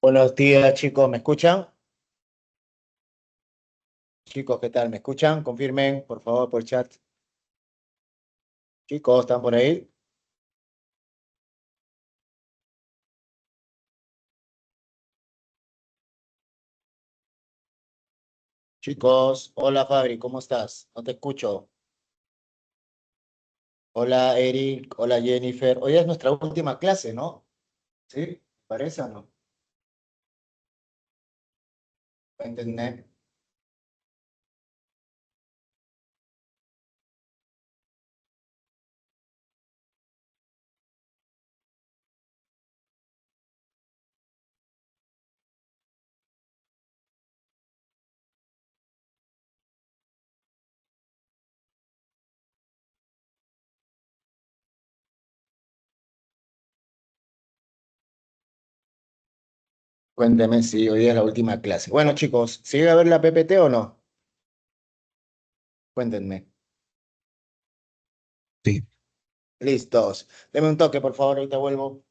Buenos días, chicos, ¿me escuchan? Chicos, ¿qué tal? ¿Me escuchan? Confirmen, por favor, por chat. Chicos, ¿están por ahí? Chicos, hola Fabri, ¿cómo estás? No te escucho. Hola Eric, hola Jennifer. Hoy es nuestra última clase, ¿no? ¿Sí? ¿Parece o no? ¿Entendés? Cuénteme si hoy es la última clase. Bueno, chicos, ¿se llega a ver la PPT o no? Cuéntenme. Sí. Listos. Deme un toque, por favor, ahorita vuelvo.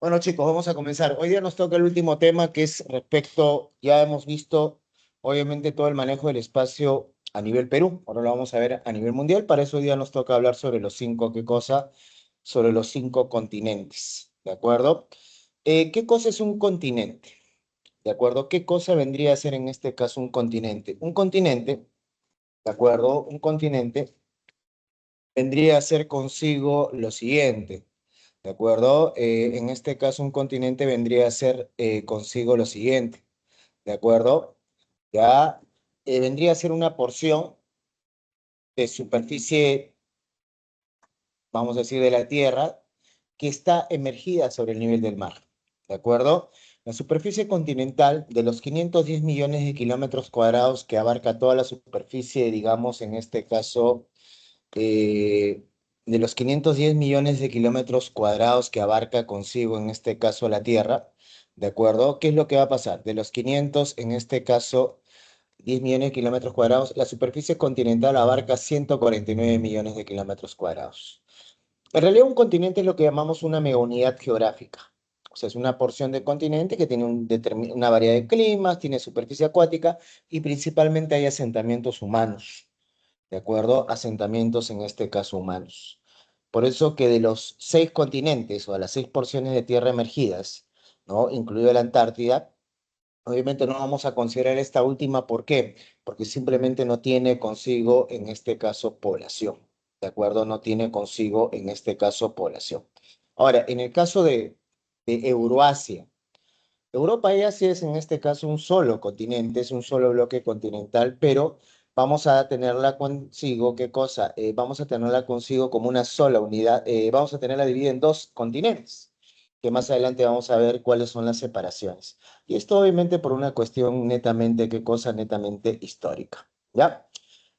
Bueno, chicos, vamos a comenzar. Hoy día nos toca el último tema que es respecto, ya hemos visto, obviamente, todo el manejo del espacio a nivel Perú. Ahora lo vamos a ver a nivel mundial. Para eso hoy día nos toca hablar sobre los cinco, ¿qué cosa? Sobre los cinco continentes, ¿de acuerdo? ¿Qué cosa es un continente? ¿De acuerdo? ¿Qué cosa vendría a ser en este caso un continente? Un continente, ¿de acuerdo? Un continente vendría a ser consigo lo siguiente. ¿De acuerdo? En este caso, un continente vendría a ser consigo lo siguiente, ¿de acuerdo? Ya vendría a ser una porción de superficie, vamos a decir, de la Tierra, que está emergida sobre el nivel del mar, ¿de acuerdo? La superficie continental de los 510 millones de kilómetros cuadrados que abarca toda la superficie, digamos, en este caso, eh, de los 510 millones de kilómetros cuadrados que abarca consigo, en este caso, la Tierra, ¿de acuerdo? ¿Qué es lo que va a pasar? De los 500, en este caso, 10 millones de kilómetros cuadrados, la superficie continental abarca 149 millones de kilómetros cuadrados. En realidad, un continente es lo que llamamos una megaunidad geográfica. O sea, es una porción de continente que tiene una variedad de climas, tiene superficie acuática y principalmente hay asentamientos humanos. ¿De acuerdo? Asentamientos en este caso humanos. Por eso que de los 6 continentes o de las 6 porciones de tierra emergidas, ¿no? Incluido la Antártida, obviamente no vamos a considerar esta última, ¿por qué? Porque simplemente no tiene consigo en este caso población, ¿de acuerdo? No tiene consigo en este caso población. Ahora, en el caso de Euroasia, Europa y Asia es en este caso un solo continente, es un solo bloque continental, pero vamos a tenerla consigo, ¿qué cosa? Vamos a tenerla consigo como una sola unidad, vamos a tenerla dividida en dos continentes, que más adelante vamos a ver cuáles son las separaciones. Y esto obviamente por una cuestión netamente, ¿qué cosa? Netamente histórica, ¿ya?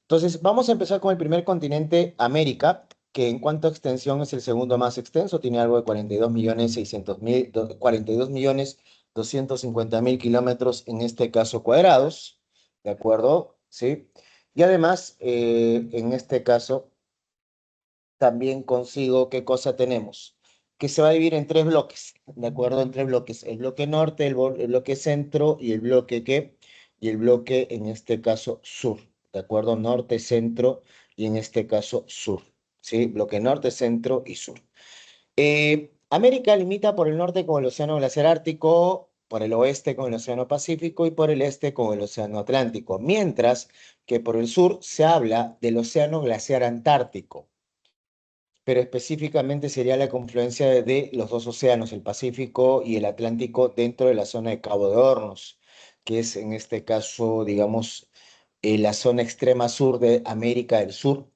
Entonces, vamos a empezar con el primer continente, América, que en cuanto a extensión es el segundo más extenso, tiene algo de 42 millones 600 mil, 42 millones 250 mil kilómetros en este caso cuadrados, ¿de acuerdo? Sí. Y además, en este caso, también consigo qué cosa tenemos, que se va a dividir en tres bloques, ¿de acuerdo? En tres bloques, el bloque norte, el bloque centro y el bloque ¿qué? Y el bloque en este caso sur, ¿de acuerdo? Norte, centro y en este caso sur, ¿sí? Bloque norte, centro y sur. América limita por el norte con el Océano Glaciar Ártico, por el oeste con el Océano Pacífico y por el este con el Océano Atlántico, mientras que por el sur se habla del Océano Glaciar Antártico, pero específicamente sería la confluencia de los dos océanos, el Pacífico y el Atlántico, dentro de la zona de Cabo de Hornos, que es en este caso, digamos, la zona extrema sur de América del Sur,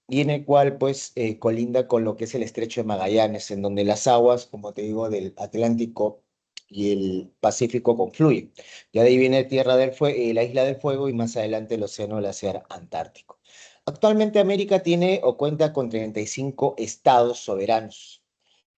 y en el cual pues colinda con lo que es el Estrecho de Magallanes, en donde las aguas, como te digo, del Atlántico y el Pacífico confluyen. Ya de ahí viene Tierra del Fuego, la Isla del Fuego y más adelante el Océano Glaciar Antártico. Actualmente América tiene o cuenta con 35 estados soberanos,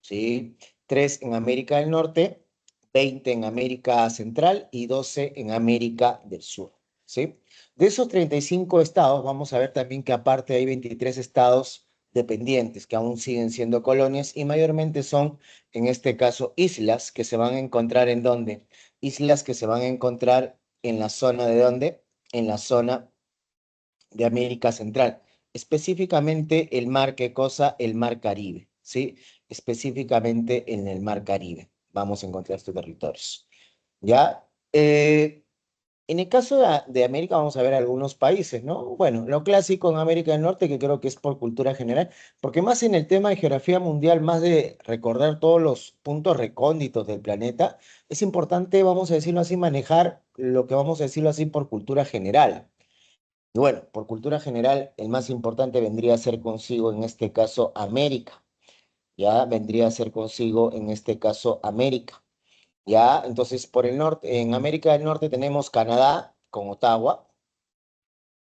¿sí? 3 en América del Norte, 20 en América Central y 12 en América del Sur, ¿sí? De esos 35 estados, vamos a ver también que aparte hay 23 estados dependientes que aún siguen siendo colonias y mayormente son, en este caso, islas que se van a encontrar ¿en dónde? Islas que se van a encontrar en la zona ¿de dónde? En la zona de América Central, específicamente el mar, ¿qué cosa? El mar Caribe, ¿sí? Específicamente en el mar Caribe vamos a encontrar estos territorios, ¿ya? En el caso de América vamos a ver algunos países, ¿no? Bueno, lo clásico en América del Norte, que creo que es por cultura general, porque más en el tema de geografía mundial, más de recordar todos los puntos recónditos del planeta, es importante, vamos a decirlo así, manejar lo que vamos a decirlo así por cultura general. Y bueno, por cultura general, el más importante vendría a ser consigo, en este caso, América. Ya vendría a ser consigo, en este caso, América. Ya, entonces, por el norte, en América del Norte tenemos Canadá con Ottawa,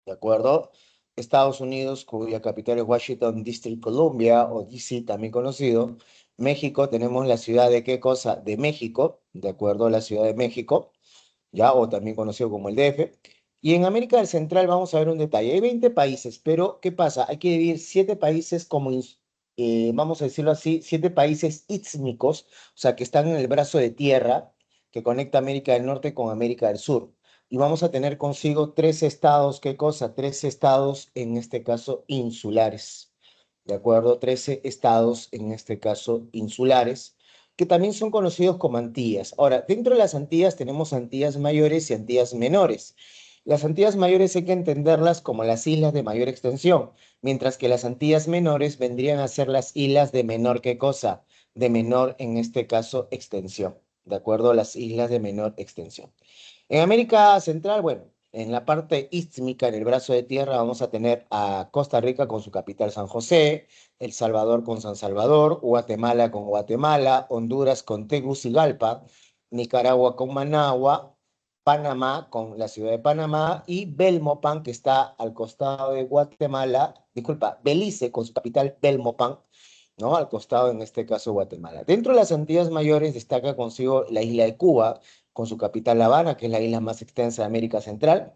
¿de acuerdo? Estados Unidos, cuya capital es Washington, District Columbia, o DC, también conocido. México, tenemos la ciudad de qué cosa? De México, ¿de acuerdo? La ciudad de México, ya, o también conocido como el DF. Y en América del Central vamos a ver un detalle. Hay 20 países, pero ¿qué pasa? Hay que dividir 7 países como, vamos a decirlo así, 7 países ístmicos, o sea, que están en el brazo de tierra que conecta América del Norte con América del Sur. Y vamos a tener consigo 3 estados, ¿qué cosa? 3 estados, en este caso, insulares. ¿De acuerdo? 13 estados, en este caso, insulares que también son conocidos como Antillas. Ahora, dentro de las Antillas tenemos Antillas mayores y Antillas menores. Las Antillas mayores hay que entenderlas como las islas de mayor extensión, mientras que las Antillas menores vendrían a ser las islas de menor, ¿qué cosa? De menor, en este caso, extensión. ¿De acuerdo? Las islas de menor extensión. En América Central, bueno, en la parte istmica, en el brazo de tierra, vamos a tener a Costa Rica con su capital San José, El Salvador con San Salvador, Guatemala con Guatemala, Honduras con Tegucigalpa, Nicaragua con Managua, Panamá con la ciudad de Panamá y Belmopan, que está al costado de Guatemala, disculpa, Belice con su capital Belmopan, ¿no? Al costado, en este caso, Guatemala. Dentro de las Antillas Mayores destaca consigo la isla de Cuba, con su capital La Habana, que es la isla más extensa de América Central.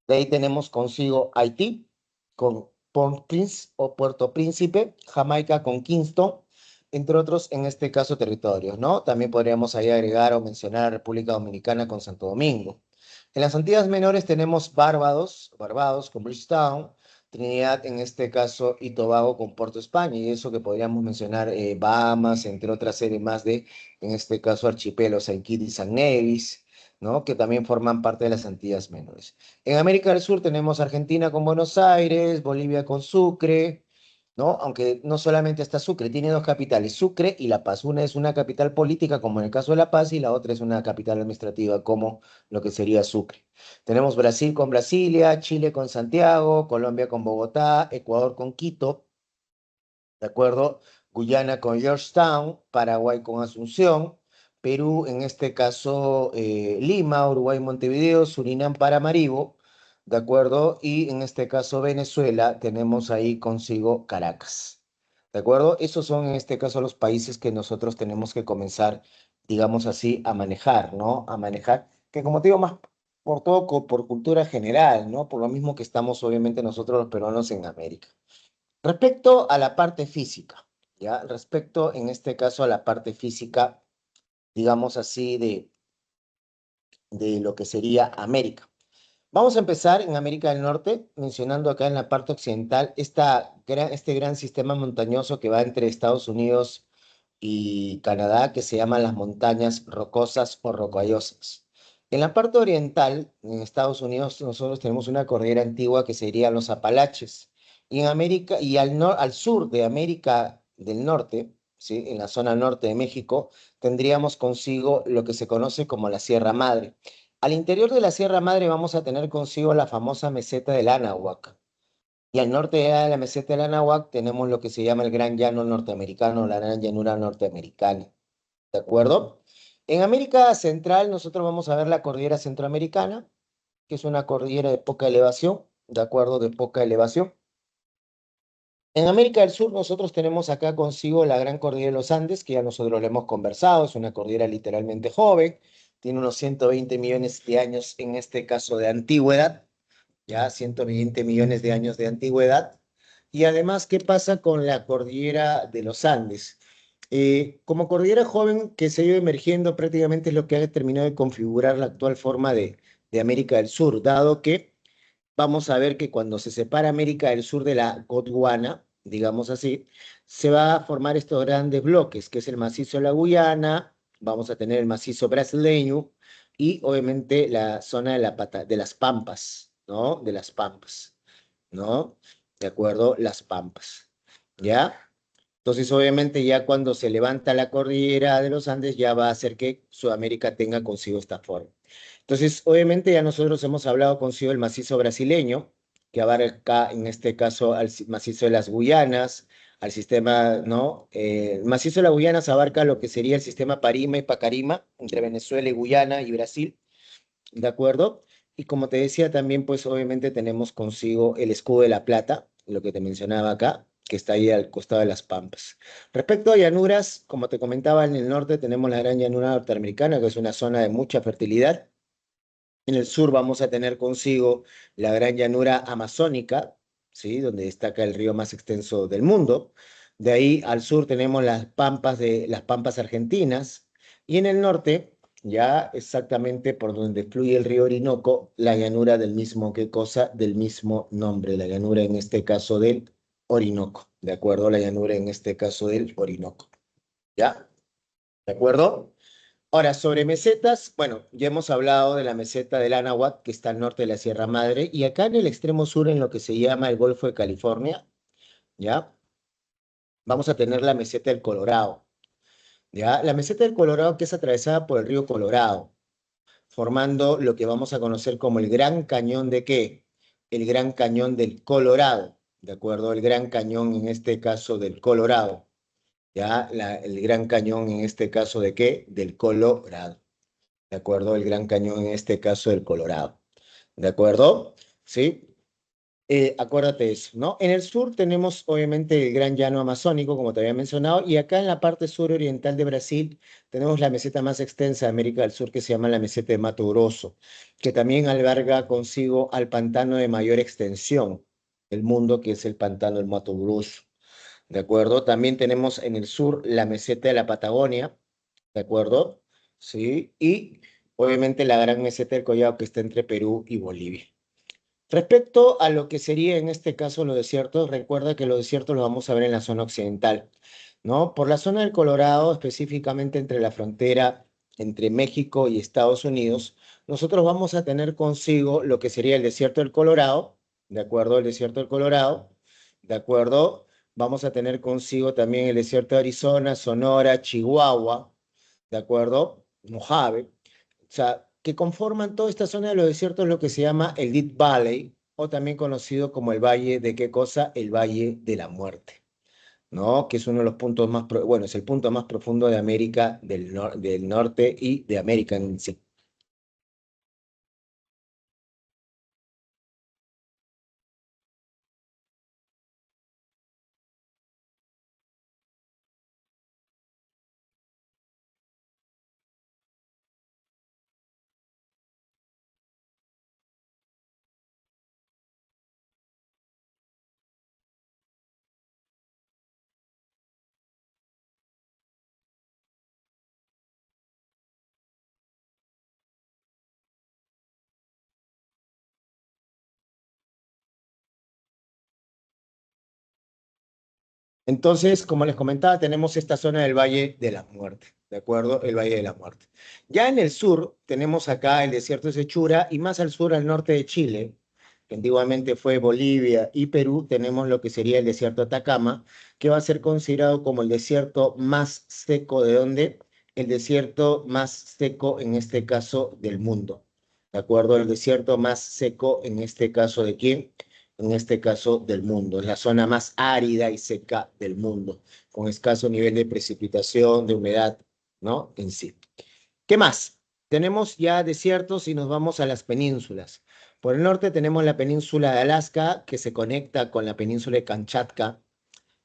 De ahí tenemos consigo Haití, con Port-au-Prince o Puerto Príncipe, Jamaica con Kingston, entre otros, en este caso, territorios, ¿no? También podríamos ahí agregar o mencionar a República Dominicana con Santo Domingo. En las Antillas Menores tenemos Barbados con Bridgetown, Trinidad en este caso y Tobago con Puerto España, y eso que podríamos mencionar Bahamas, entre otras series más de, en este caso, archipelos, Saint Kitts y San Nevis, ¿no? Que también forman parte de las Antillas Menores. En América del Sur tenemos Argentina con Buenos Aires, Bolivia con Sucre, ¿no? Aunque no solamente está Sucre, tiene dos capitales, Sucre y La Paz. Una es una capital política, como en el caso de La Paz, y la otra es una capital administrativa, como lo que sería Sucre. Tenemos Brasil con Brasilia, Chile con Santiago, Colombia con Bogotá, Ecuador con Quito, ¿de acuerdo? Guyana con Georgetown, Paraguay con Asunción, Perú, en este caso, Lima, Uruguay, Montevideo, Surinam, Paramaribo, ¿de acuerdo? Y en este caso, Venezuela, tenemos ahí consigo Caracas, ¿de acuerdo? Esos son, en este caso, los países que nosotros tenemos que comenzar, digamos así, a manejar, ¿no? A manejar, que como te digo, más por todo, por cultura general, ¿no? Por lo mismo que estamos, obviamente, nosotros los peruanos en América. Respecto a la parte física, ¿ya? Respecto, en este caso, a la parte física, digamos así, de lo que sería América. Vamos a empezar en América del Norte, mencionando acá en la parte occidental este gran sistema montañoso que va entre Estados Unidos y Canadá, que se llaman las montañas rocosas o rocallosas. En la parte oriental, en Estados Unidos, nosotros tenemos una cordillera antigua que serían los Apalaches. Y en América, y al sur de América del Norte, ¿sí? En la zona norte de México, tendríamos consigo lo que se conoce como la Sierra Madre. Al interior de la Sierra Madre vamos a tener consigo la famosa meseta del Anáhuac. Y al norte de la meseta del Anáhuac tenemos lo que se llama el Gran Llano Norteamericano, la Gran Llanura Norteamericana. ¿De acuerdo? En América Central nosotros vamos a ver la cordillera centroamericana, que es una cordillera de poca elevación, ¿de acuerdo? De poca elevación. En América del Sur nosotros tenemos acá consigo la Gran Cordillera de los Andes, que ya nosotros lo hemos conversado, es una cordillera literalmente joven, tiene unos 120 millones de años en este caso de antigüedad, ya 120 millones de años de antigüedad. Y además, ¿qué pasa con la cordillera de los Andes? Como cordillera joven que se ha ido emergiendo prácticamente es lo que ha terminado de configurar la actual forma de América del Sur, dado que vamos a ver que cuando se separa América del Sur de la Gondwana, digamos así, se va a formar estos grandes bloques, que es el macizo de la Guyana, vamos a tener el macizo brasileño y obviamente la zona de, de las Pampas, ¿no? De las Pampas, ¿no? De acuerdo, las Pampas, ¿ya? Entonces, obviamente, ya cuando se levanta la cordillera de los Andes, ya va a hacer que Sudamérica tenga consigo esta forma. Entonces, obviamente, ya nosotros hemos hablado consigo del macizo brasileño, que abarca, en este caso, al macizo de las Guyanas, al sistema, ¿no? El macizo de las Guyanas abarca lo que sería el sistema Parima y Pacarima, entre Venezuela y Guyana y Brasil, ¿de acuerdo? Y como te decía también, pues obviamente tenemos consigo el escudo de la plata, lo que te mencionaba acá, que está ahí al costado de las Pampas. Respecto a llanuras, como te comentaba, en el norte tenemos la gran llanura norteamericana, que es una zona de mucha fertilidad. En el sur vamos a tener consigo la gran llanura amazónica, ¿sí? Donde destaca el río más extenso del mundo. De ahí al sur tenemos las pampas argentinas. Y en el norte, ya exactamente por donde fluye el río Orinoco, la llanura del mismo, ¿qué cosa? Del mismo nombre, la llanura en este caso del Orinoco. ¿De acuerdo? La llanura en este caso del Orinoco. ¿Ya? ¿De acuerdo? Ahora, sobre mesetas, bueno, ya hemos hablado de la meseta del Anahuac, que está al norte de la Sierra Madre, y acá en el extremo sur, en lo que se llama el Golfo de California, ¿ya? Vamos a tener la meseta del Colorado, ¿ya? La meseta del Colorado que es atravesada por el río Colorado, formando lo que vamos a conocer como el Gran Cañón de ¿qué? El Gran Cañón del Colorado, ¿de acuerdo? El Gran Cañón en este caso del Colorado, ¿ya? El Gran Cañón en este caso de ¿qué? Del Colorado. ¿De acuerdo? El Gran Cañón en este caso del Colorado. ¿De acuerdo? ¿Sí? Acuérdate eso, ¿no? En el sur tenemos obviamente el Gran Llano Amazónico, como te había mencionado, y acá en la parte suroriental de Brasil tenemos la meseta más extensa de América del Sur que se llama la meseta de Mato Grosso, que también alberga consigo al pantano de mayor extensión del mundo, que es el pantano del Mato Grosso. ¿De acuerdo? También tenemos en el sur la meseta de la Patagonia, ¿de acuerdo? Sí, y obviamente la gran meseta del Collao que está entre Perú y Bolivia. Respecto a lo que sería en este caso los desiertos, recuerda que los desiertos los vamos a ver en la zona occidental, ¿no? Por la zona del Colorado, específicamente entre la frontera entre México y Estados Unidos, nosotros vamos a tener consigo lo que sería el desierto del Colorado, ¿de acuerdo? El desierto del Colorado, ¿de acuerdo? Vamos a tener consigo también el desierto de Arizona, Sonora, Chihuahua, ¿de acuerdo? Mojave. O sea, que conforman toda esta zona de los desiertos lo que se llama el Death Valley, o también conocido como el Valle de ¿qué cosa? El Valle de la Muerte, ¿no? Que es uno de los puntos más, bueno, es el punto más profundo de América del Norte y de América en sí. Entonces, como les comentaba, tenemos esta zona del Valle de la Muerte, ¿de acuerdo? El Valle de la Muerte. Ya en el sur tenemos acá el desierto de Sechura y más al sur, al norte de Chile, que antiguamente fue Bolivia y Perú, tenemos lo que sería el desierto de Atacama, que va a ser considerado como el desierto más seco de ¿dónde? El desierto más seco en este caso del mundo, ¿de acuerdo? El desierto más seco en este caso de ¿quién? En este caso del mundo. Es la zona más árida y seca del mundo, con escaso nivel de precipitación, de humedad, ¿no? En sí. ¿Qué más? Tenemos ya desiertos y nos vamos a las penínsulas. Por el norte tenemos la península de Alaska, que se conecta con la península de Kamchatka,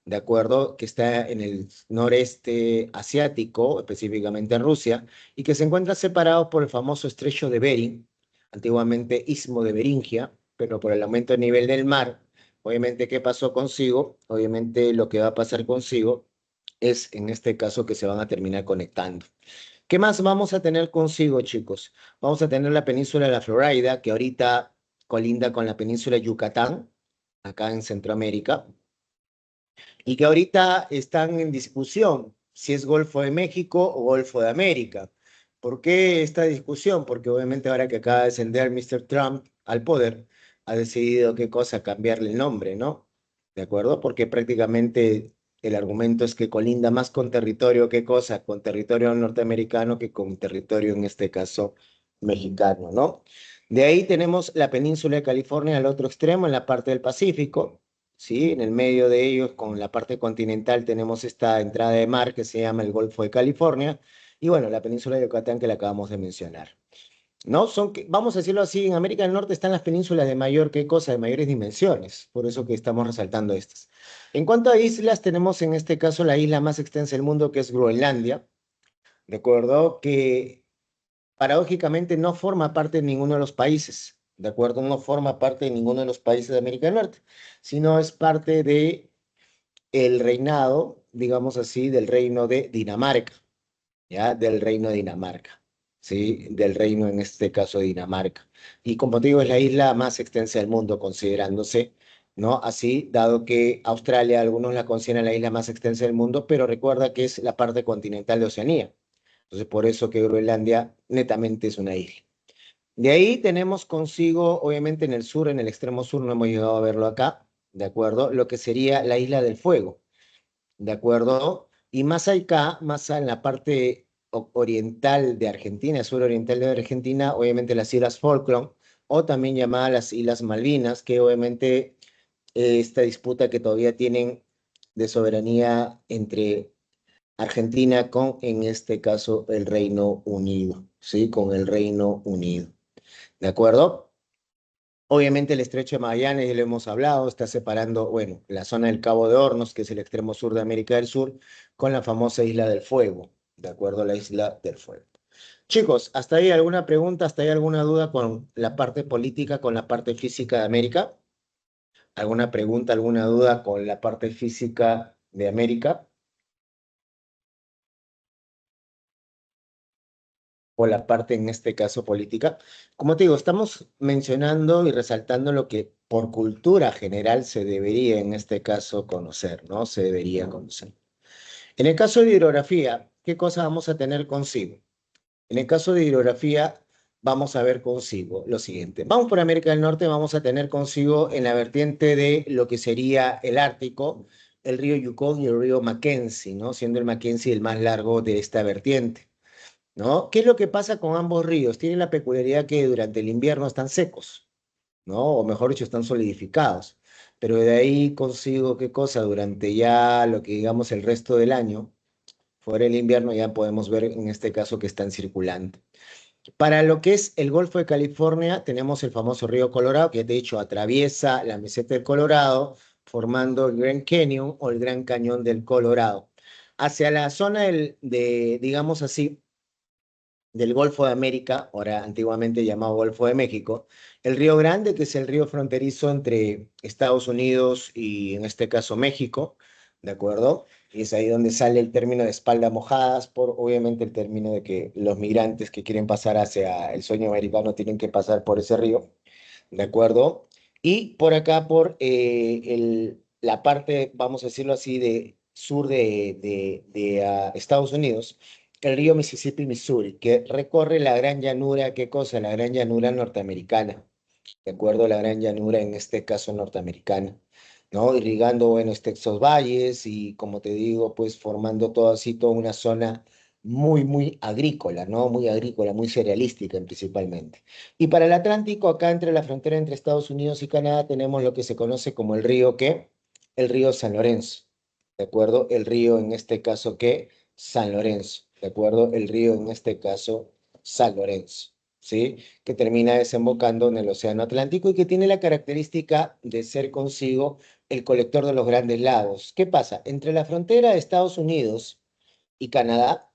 ¿de acuerdo? Que está en el noreste asiático, específicamente en Rusia, y que se encuentra separado por el famoso estrecho de Bering, antiguamente Istmo de Beringia, pero por el aumento del nivel del mar, obviamente, ¿qué pasó consigo? Obviamente lo que va a pasar consigo es, en este caso, que se van a terminar conectando. ¿Qué más vamos a tener consigo, chicos? Vamos a tener la península de la Florida, que ahorita colinda con la península de Yucatán, acá en Centroamérica, y que ahorita están en discusión si es Golfo de México o Golfo de América. ¿Por qué esta discusión? Porque obviamente ahora que acaba de ascender Mr. Trump al poder, ha decidido qué cosa cambiarle el nombre, ¿no? ¿De acuerdo? Porque prácticamente el argumento es que colinda más con territorio, ¿qué cosa? Con territorio norteamericano que con territorio, en este caso, mexicano, ¿no? De ahí tenemos la península de California al otro extremo, en la parte del Pacífico, ¿sí? En el medio de ellos, con la parte continental, tenemos esta entrada de mar que se llama el Golfo de California, y bueno, la península de Yucatán que la acabamos de mencionar. ¿No? Vamos a decirlo así, en América del Norte están las penínsulas de mayor, ¿qué cosa? De mayores dimensiones, por eso que estamos resaltando estas. En cuanto a islas, tenemos en este caso la isla más extensa del mundo, que es Groenlandia, ¿de acuerdo? Que paradójicamente no forma parte de ninguno de los países, ¿de acuerdo? No forma parte de ninguno de los países de América del Norte, sino es parte de el reinado, digamos así, del reino de Dinamarca, ¿ya? Del reino de Dinamarca, ¿sí? Del reino, en este caso, de Dinamarca. Y como te digo, es la isla más extensa del mundo, considerándose, ¿no? Así, dado que Australia, algunos la consideran la isla más extensa del mundo, pero recuerda que es la parte continental de Oceanía. Entonces, por eso que Groenlandia netamente es una isla. De ahí tenemos consigo, obviamente en el sur, en el extremo sur, no hemos llegado a verlo acá, ¿de acuerdo? Lo que sería la Isla del Fuego, ¿de acuerdo? Y más acá, en la parte oriental de Argentina, suroriental de Argentina, obviamente las Islas Falkland, o también llamadas las Islas Malvinas, que obviamente esta disputa que todavía tienen de soberanía entre Argentina con, en este caso, el Reino Unido, ¿sí? Con el Reino Unido, ¿de acuerdo? Obviamente el estrecho de Magallanes, ya lo hemos hablado, está separando, bueno, la zona del Cabo de Hornos, que es el extremo sur de América del Sur, con la famosa Isla del Fuego, ¿de acuerdo? La Isla del Fuego. Chicos, ¿hasta ahí alguna pregunta, hasta ahí alguna duda con la parte política, con la parte física de América? ¿Alguna pregunta, alguna duda con la parte física de América? O la parte, en este caso, política. Como te digo, estamos mencionando y resaltando lo que por cultura general se debería, en este caso, conocer, ¿no? Se debería conocer. En el caso de hidrografía, ¿qué cosa vamos a tener consigo? En el caso de hidrografía, vamos a ver consigo lo siguiente. Vamos por América del Norte, vamos a tener consigo en la vertiente de lo que sería el Ártico, el río Yukon y el río Mackenzie, ¿no? Siendo el Mackenzie el más largo de esta vertiente, ¿no? ¿Qué es lo que pasa con ambos ríos? Tienen la peculiaridad que durante el invierno están secos, ¿no? O mejor dicho, están solidificados. Pero de ahí consigo qué cosa, durante ya lo que digamos el resto del año, fuera del invierno, ya podemos ver en este caso que están circulando. Para lo que es el Golfo de California, tenemos el famoso río Colorado, que de hecho atraviesa la meseta del Colorado, formando el Grand Canyon o el Gran Cañón del Colorado. Hacia la zona digamos así, del Golfo de América, ahora antiguamente llamado Golfo de México, el Río Grande, que es el río fronterizo entre Estados Unidos y en este caso México, ¿de acuerdo? Y es ahí donde sale el término de espalda mojadas, por obviamente el término de que los migrantes que quieren pasar hacia el sueño americano tienen que pasar por ese río, ¿de acuerdo? Y por acá, por la parte, vamos a decirlo así, de sur de Estados Unidos, el río Mississippi, Missouri, que recorre la gran llanura, ¿qué cosa? La gran llanura norteamericana, ¿de acuerdo? La gran llanura, en este caso norteamericana, ¿no? Irrigando, bueno, estos valles y, como te digo, pues formando todo así, toda una zona muy agrícola, ¿no? Muy agrícola, muy cerealística principalmente. Y para el Atlántico, acá entre la frontera entre Estados Unidos y Canadá, tenemos lo que se conoce como el río, ¿qué? El río San Lorenzo, ¿de acuerdo? El río, en este caso, ¿qué? San Lorenzo, ¿de acuerdo? El río, en este caso, San Lorenzo. ¿sí? Que termina desembocando en el Océano Atlántico y que tiene la característica de ser consigo el colector de los grandes lagos. ¿Qué pasa? Entre la frontera de Estados Unidos y Canadá,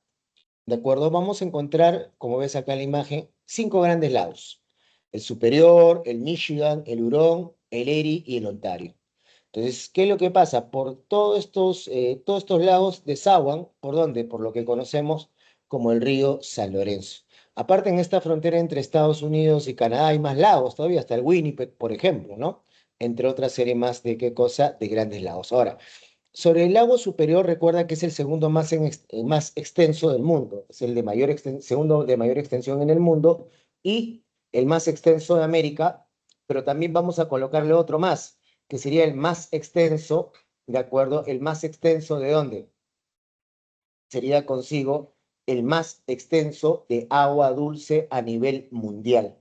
¿de acuerdo? Vamos a encontrar, como ves acá en la imagen, 5 grandes lagos. El Superior, el Michigan, el Hurón, el Erie y el Ontario. Entonces, ¿qué es lo que pasa? Por todos estos lagos desaguan, ¿por dónde? Por lo que conocemos como el río San Lorenzo. Aparte, en esta frontera entre Estados Unidos y Canadá hay más lagos todavía, hasta el Winnipeg, por ejemplo, ¿no? Entre otras series más de qué cosa, de grandes lagos. Ahora, sobre el lago Superior, recuerda que es el segundo más extenso del mundo, es el de segundo de mayor extensión en el mundo y el más extenso de América, pero también vamos a colocarle otro más, que sería el más extenso, ¿de acuerdo? ¿El más extenso de dónde? Sería consigo el más extenso de agua dulce a nivel mundial.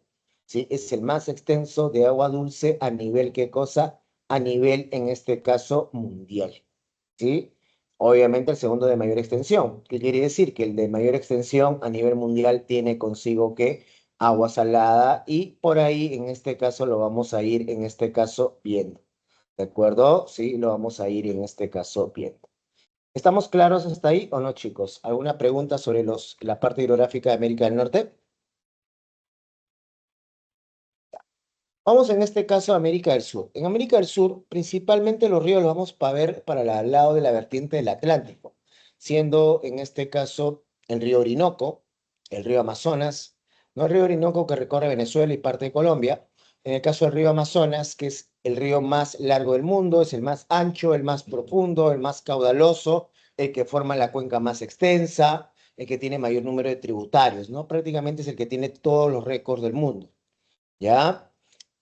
¿Sí? Es el más extenso de agua dulce a nivel, ¿qué cosa? A nivel, en este caso, mundial. ¿Sí? Obviamente el segundo de mayor extensión. ¿Qué quiere decir? Que el de mayor extensión a nivel mundial tiene consigo que agua salada y por ahí, en este caso, lo vamos a ir, en este caso, viendo. ¿De acuerdo? Sí, lo vamos a ir, en este caso, viendo. ¿Estamos claros hasta ahí o no, chicos? ¿Alguna pregunta sobre la parte hidrográfica de América del Norte? Vamos en este caso a América del Sur. En América del Sur, principalmente los ríos los vamos a ver para el lado de la vertiente del Atlántico, siendo en este caso el río Orinoco, el río Amazonas, no el río Orinoco que recorre Venezuela y parte de Colombia, en el caso del río Amazonas, que es el río más largo del mundo, es el más ancho, el más profundo, el más caudaloso, el que forma la cuenca más extensa, el que tiene mayor número de tributarios, ¿no? Prácticamente es el que tiene todos los récords del mundo, ¿ya?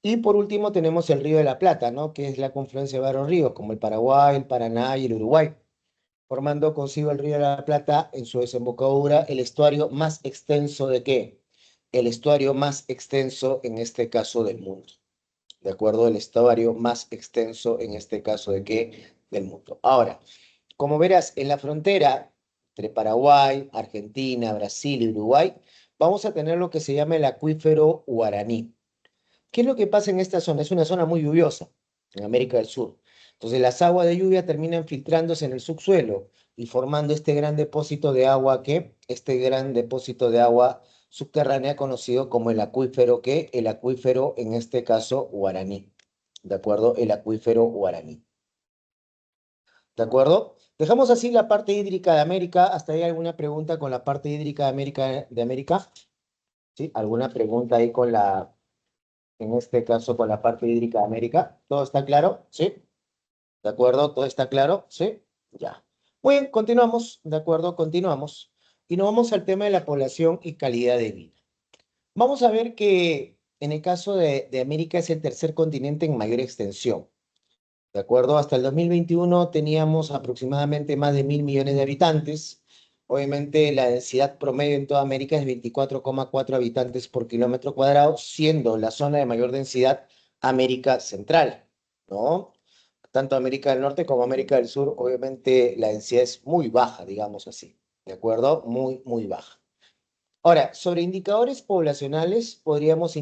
Y por último tenemos el Río de la Plata, ¿no? Que es la confluencia de varios ríos, como el Paraguay, el Paraná y el Uruguay, formando consigo el Río de la Plata en su desembocadura el estuario más extenso de ¿qué? El estuario más extenso en este caso del mundo. ¿De acuerdo? El estuario más extenso en este caso de ¿qué? Del mundo. Ahora, como verás, en la frontera entre Paraguay, Argentina, Brasil y Uruguay, vamos a tener lo que se llama el acuífero Guaraní. ¿Qué es lo que pasa en esta zona? Es una zona muy lluviosa en América del Sur. Entonces las aguas de lluvia terminan filtrándose en el subsuelo y formando este gran depósito de agua este gran depósito de agua subterránea conocido como el acuífero el acuífero en este caso Guaraní. ¿De acuerdo? El acuífero Guaraní. ¿De acuerdo? Dejamos así la parte hídrica de América. ¿Hasta ahí alguna pregunta con la parte hídrica de América? ¿Sí? ¿Alguna pregunta ahí con en este caso con la parte hídrica de América? ¿Todo está claro? ¿Sí? ¿De acuerdo? ¿Todo está claro? ¿Sí? Ya. Muy bien, continuamos. ¿De acuerdo? Continuamos. Y nos vamos al tema de la población y calidad de vida. Vamos a ver que en el caso de América es el tercer continente en mayor extensión. ¿De acuerdo? Hasta el 2021 teníamos aproximadamente más de 1.000 millones de habitantes. Obviamente la densidad promedio en toda América es 24,4 habitantes por kilómetro cuadrado, siendo la zona de mayor densidad América Central, ¿no? Tanto América del Norte como América del Sur, obviamente la densidad es muy baja, digamos así, ¿de acuerdo? Muy, muy baja. Ahora, sobre indicadores poblacionales, podríamos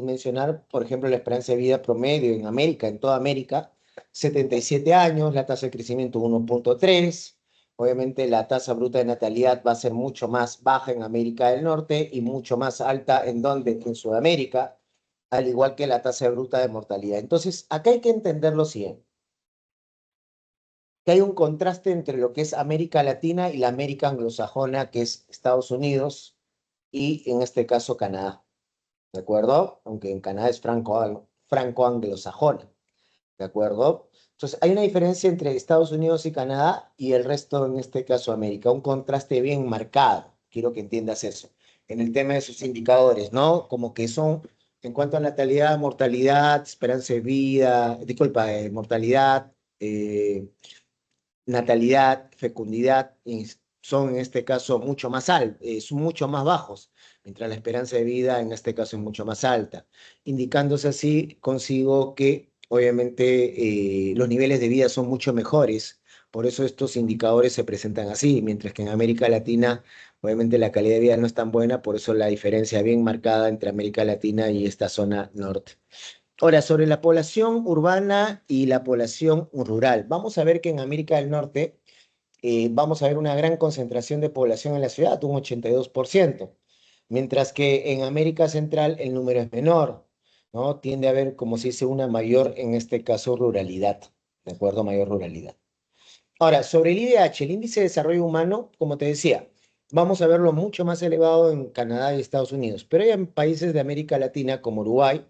mencionar, por ejemplo, la esperanza de vida promedio en América, en toda América, 77 años, la tasa de crecimiento 1,3. Obviamente la tasa bruta de natalidad va a ser mucho más baja en América del Norte y mucho más alta en donde, en Sudamérica, al igual que la tasa bruta de mortalidad. Entonces, acá hay que entender lo siguiente, que hay un contraste entre lo que es América Latina y la América anglosajona, que es Estados Unidos y en este caso Canadá. ¿De acuerdo? Aunque en Canadá es franco-anglosajona, ¿de acuerdo? Entonces, hay una diferencia entre Estados Unidos y Canadá y el resto, en este caso América, un contraste bien marcado. Quiero que entiendas eso. En el tema de sus indicadores, ¿no? Como que son, en cuanto a natalidad, mortalidad, esperanza de vida, disculpa, mortalidad, eh, natalidad, fecundidad, son en este caso mucho más son mucho más bajos, mientras la esperanza de vida en este caso es mucho más alta, indicándose así consigo que obviamente los niveles de vida son mucho mejores, por eso estos indicadores se presentan así, mientras que en América Latina, obviamente la calidad de vida no es tan buena, por eso la diferencia bien marcada entre América Latina y esta zona norte. Ahora, sobre la población urbana y la población rural, vamos a ver que en América del Norte vamos a ver una gran concentración de población en la ciudad, un 82%, mientras que en América Central el número es menor, ¿no? Tiende a haber, como se dice, una mayor, en este caso, ruralidad, ¿de acuerdo? Mayor ruralidad. Ahora, sobre el IDH, el Índice de Desarrollo Humano, como te decía, vamos a verlo mucho más elevado en Canadá y Estados Unidos, pero hay en países de América Latina como Uruguay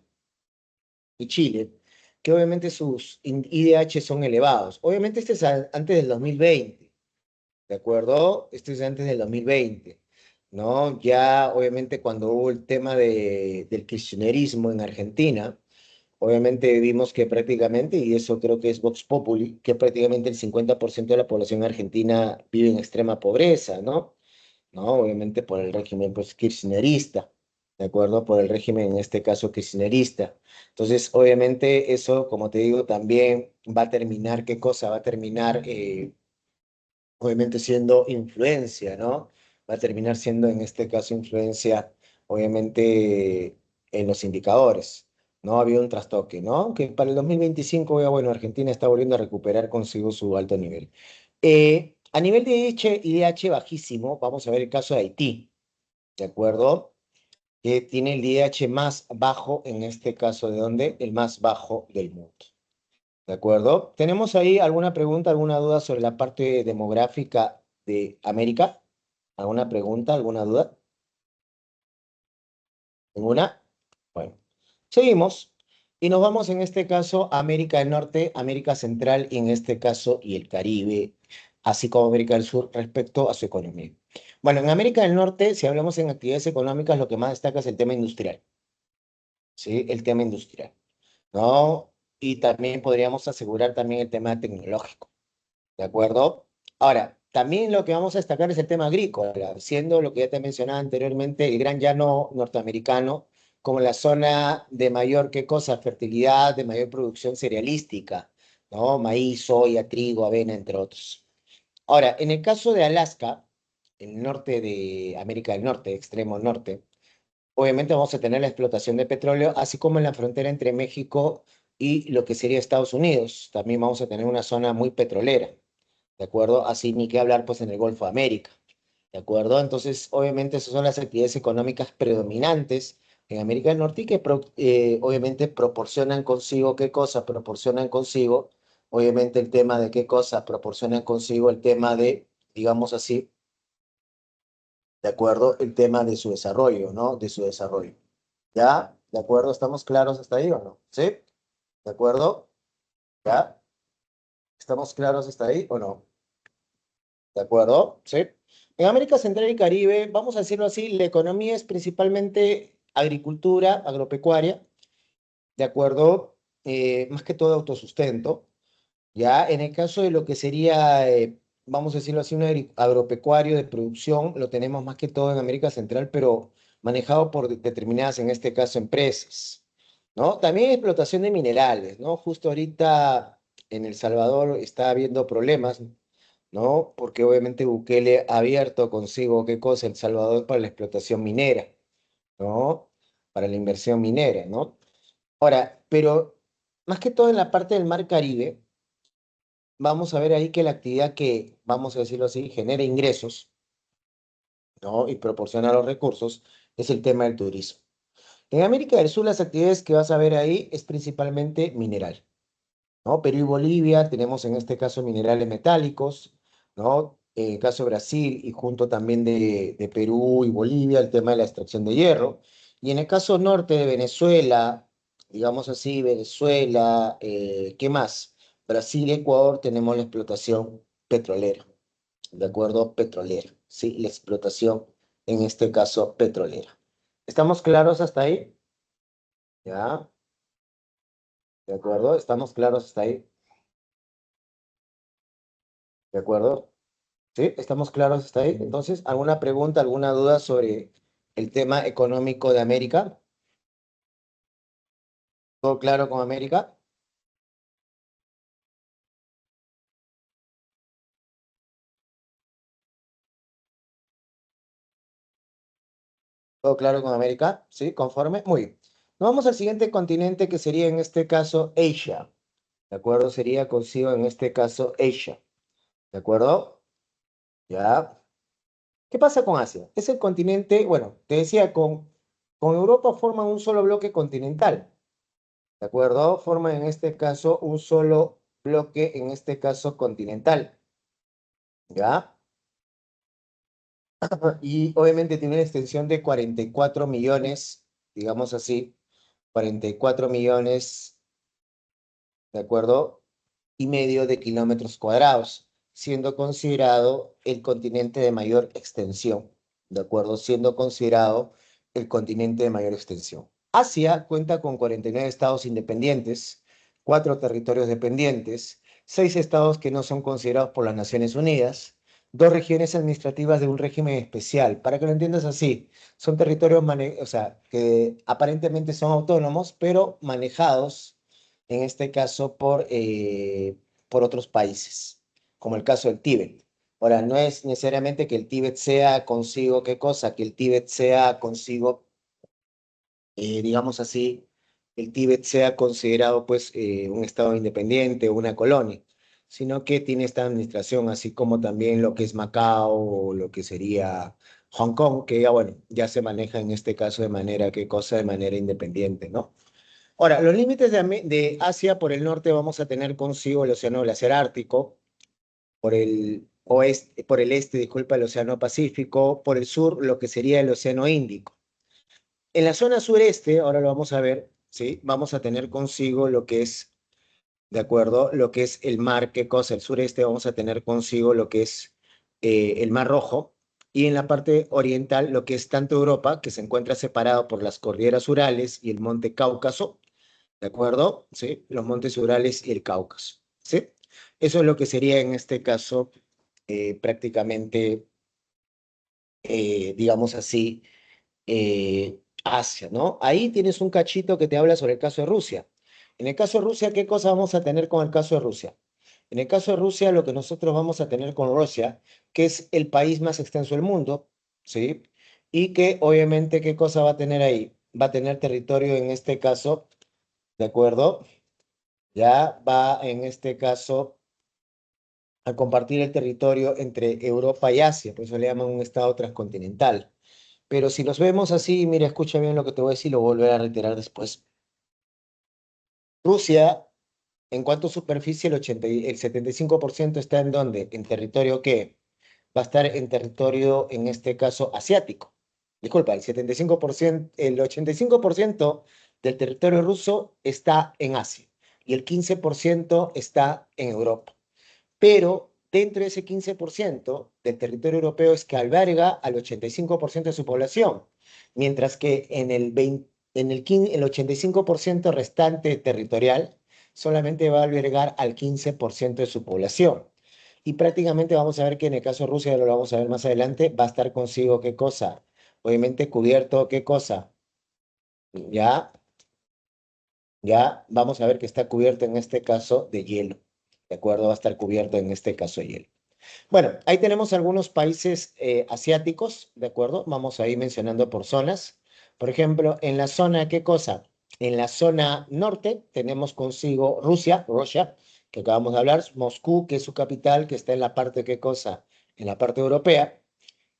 y Chile, que obviamente sus IDH son elevados. Obviamente este es antes del 2020. ¿De acuerdo? Esto es antes del 2020, ¿no? Ya obviamente cuando hubo el tema del kirchnerismo en Argentina, obviamente vimos que prácticamente, y eso creo que es Vox Populi, que prácticamente el 50% de la población argentina vive en extrema pobreza, ¿no? ¿No? Obviamente por el régimen pues kirchnerista, ¿de acuerdo? Por el régimen en este caso kirchnerista. Entonces, obviamente eso, como te digo, también va a terminar, ¿qué cosa? Va a terminar obviamente siendo influencia, ¿no? Va a terminar siendo en este caso influencia, obviamente, en los indicadores, ¿no? Ha habido un trastoque, ¿no? Que para el 2025, ya, bueno, Argentina está volviendo a recuperar consigo su alto nivel. A nivel de IDH bajísimo, vamos a ver el caso de Haití, ¿de acuerdo? Que tiene el IDH más bajo, en este caso, ¿de dónde? El más bajo del mundo. ¿De acuerdo? ¿Tenemos ahí alguna pregunta, alguna duda sobre la parte demográfica de América? ¿Alguna pregunta, alguna duda? ¿Ninguna? Bueno, seguimos y nos vamos en este caso a América del Norte, América Central y en este caso y el Caribe, así como América del Sur respecto a su economía. Bueno, en América del Norte, si hablamos en actividades económicas, lo que más destaca es el tema industrial, ¿sí? El tema industrial, ¿no? Y también podríamos asegurar también el tema tecnológico. ¿De acuerdo? Ahora, también lo que vamos a destacar es el tema agrícola, siendo lo que ya te mencionaba anteriormente, el gran llano norteamericano como la zona de mayor, ¿qué cosa? Fertilidad, de mayor producción cerealística, ¿no? Maíz, soya, trigo, avena, entre otros. Ahora, en el caso de Alaska, el norte de América del Norte, extremo norte, obviamente vamos a tener la explotación de petróleo, así como en la frontera entre México y lo que sería Estados Unidos. También vamos a tener una zona muy petrolera. ¿De acuerdo? Así ni qué hablar pues en el Golfo de América, ¿de acuerdo? Entonces, obviamente esas son las actividades económicas predominantes en América del Norte y que obviamente proporcionan consigo, ¿qué cosa? Proporcionan consigo, obviamente el tema de qué cosa, proporcionan consigo el tema de, digamos así, ¿de acuerdo? El tema de su desarrollo, ¿no? De su desarrollo. ¿Ya? ¿De acuerdo? ¿Estamos claros hasta ahí o no? ¿Sí? ¿De acuerdo? ¿Ya? ¿Estamos claros hasta ahí o no? ¿De acuerdo? Sí. En América Central y Caribe, vamos a decirlo así, la economía es principalmente agricultura, agropecuaria, ¿de acuerdo? Más que todo autosustento. Ya en el caso de lo que sería, vamos a decirlo así, un agropecuario de producción, lo tenemos más que todo en América Central, pero manejado por determinadas, en este caso, empresas, ¿no? También explotación de minerales, ¿no? Justo ahorita en El Salvador está habiendo problemas, ¿no? Porque obviamente Bukele ha abierto consigo, ¿qué cosa? El Salvador para la explotación minera, ¿no? Para la inversión minera, ¿no? Ahora, pero más que todo en la parte del Mar Caribe, vamos a ver ahí que la actividad que, vamos a decirlo así, genera ingresos, ¿no? Y proporciona los recursos, es el tema del turismo. En América del Sur, las actividades que vas a ver ahí es principalmente mineral, ¿no? Perú y Bolivia tenemos en este caso minerales metálicos, ¿no? En el caso de Brasil y junto también de Perú y Bolivia, el tema de la extracción de hierro. Y en el caso norte de Venezuela, digamos así, Venezuela, ¿qué más? Brasil y Ecuador tenemos la explotación petrolera, ¿de acuerdo? Petrolera, ¿sí? La explotación, en este caso, petrolera. ¿Estamos claros hasta ahí? ¿Ya? ¿De acuerdo? ¿Estamos claros hasta ahí? ¿De acuerdo? ¿Sí? ¿Estamos claros hasta ahí? Entonces, ¿alguna pregunta, alguna duda sobre el tema económico de América? ¿Todo claro con América? ¿Todo claro con América? ¿Sí? ¿Conforme? Muy bien. Nos vamos al siguiente continente que sería en este caso Asia. ¿De acuerdo? Sería consigo en este caso Asia. ¿De acuerdo? Ya. ¿Qué pasa con Asia? Es el continente, bueno, te decía, con Europa forman un solo bloque continental. ¿De acuerdo? Forman en este caso un solo bloque, en este caso continental. ¿Ya? Y obviamente tiene una extensión de 44 millones, digamos así, 44 millones, ¿de acuerdo? Y medio de kilómetros cuadrados, siendo considerado el continente de mayor extensión, ¿de acuerdo? Siendo considerado el continente de mayor extensión. Asia cuenta con 49 estados independientes, 4 territorios dependientes, 6 estados que no son considerados por las Naciones Unidas, 2 regiones administrativas de un régimen especial. Para que lo entiendas así, son territorios o sea, que aparentemente son autónomos, pero manejados en este caso por otros países, como el caso del Tíbet. Ahora, no es necesariamente que el Tíbet sea consigo, ¿qué cosa? Que el Tíbet sea consigo, digamos así, el Tíbet sea considerado pues un estado independiente o una colonia, sino que tiene esta administración, así como también lo que es Macao o lo que sería Hong Kong, que ya bueno, ya se maneja en este caso de manera, ¿qué cosa? De manera independiente, ¿no? Ahora, los límites de Asia por el norte vamos a tener consigo el océano glaciar ártico, por el oeste, por el este, disculpa, el océano Pacífico, por el sur lo que sería el océano Índico. En la zona sureste, ahora lo vamos a ver, ¿sí? Vamos a tener consigo lo que es, de acuerdo, lo que es el mar, ¿qué cosa? El sureste vamos a tener consigo lo que es el Mar Rojo, y en la parte oriental lo que es tanto Europa, que se encuentra separado por las cordilleras Urales y el monte Cáucaso, ¿de acuerdo? ¿Sí? Los montes Urales y el Cáucaso, ¿sí? Eso es lo que sería en este caso prácticamente, digamos así, Asia, ¿no? Ahí tienes un cachito que te habla sobre el caso de Rusia. En el caso de Rusia, ¿qué cosa vamos a tener con el caso de Rusia? En el caso de Rusia, lo que nosotros vamos a tener con Rusia, que es el país más extenso del mundo, ¿sí? Y que obviamente, ¿qué cosa va a tener ahí? Va a tener territorio en este caso, ¿de acuerdo? Ya va en este caso a compartir el territorio entre Europa y Asia, por eso le llaman un estado transcontinental. Pero si los vemos así, mira, escucha bien lo que te voy a decir, lo volveré a reiterar después. Rusia, en cuanto a superficie, el 75% está en dónde? En territorio que va a estar en territorio, en este caso, asiático. Disculpa, el 75%, el 85% del territorio ruso está en Asia y el 15% está en Europa. Pero dentro de ese 15% del territorio europeo es que alberga al 85% de su población, mientras que en el 20 en el 85% restante territorial solamente va a albergar al 15% de su población. Y prácticamente vamos a ver que en el caso de Rusia, lo vamos a ver más adelante, va a estar consigo qué cosa. Obviamente cubierto qué cosa. Ya, ya vamos a ver que está cubierto en este caso de hielo. ¿De acuerdo? Va a estar cubierto en este caso de hielo. Bueno, ahí tenemos algunos países asiáticos, ¿de acuerdo? Vamos a ir mencionando por zonas. Por ejemplo, en la zona, ¿qué cosa? En la zona norte tenemos consigo Rusia, que acabamos de hablar, Moscú, que es su capital, que está en la parte, ¿qué cosa? En la parte europea.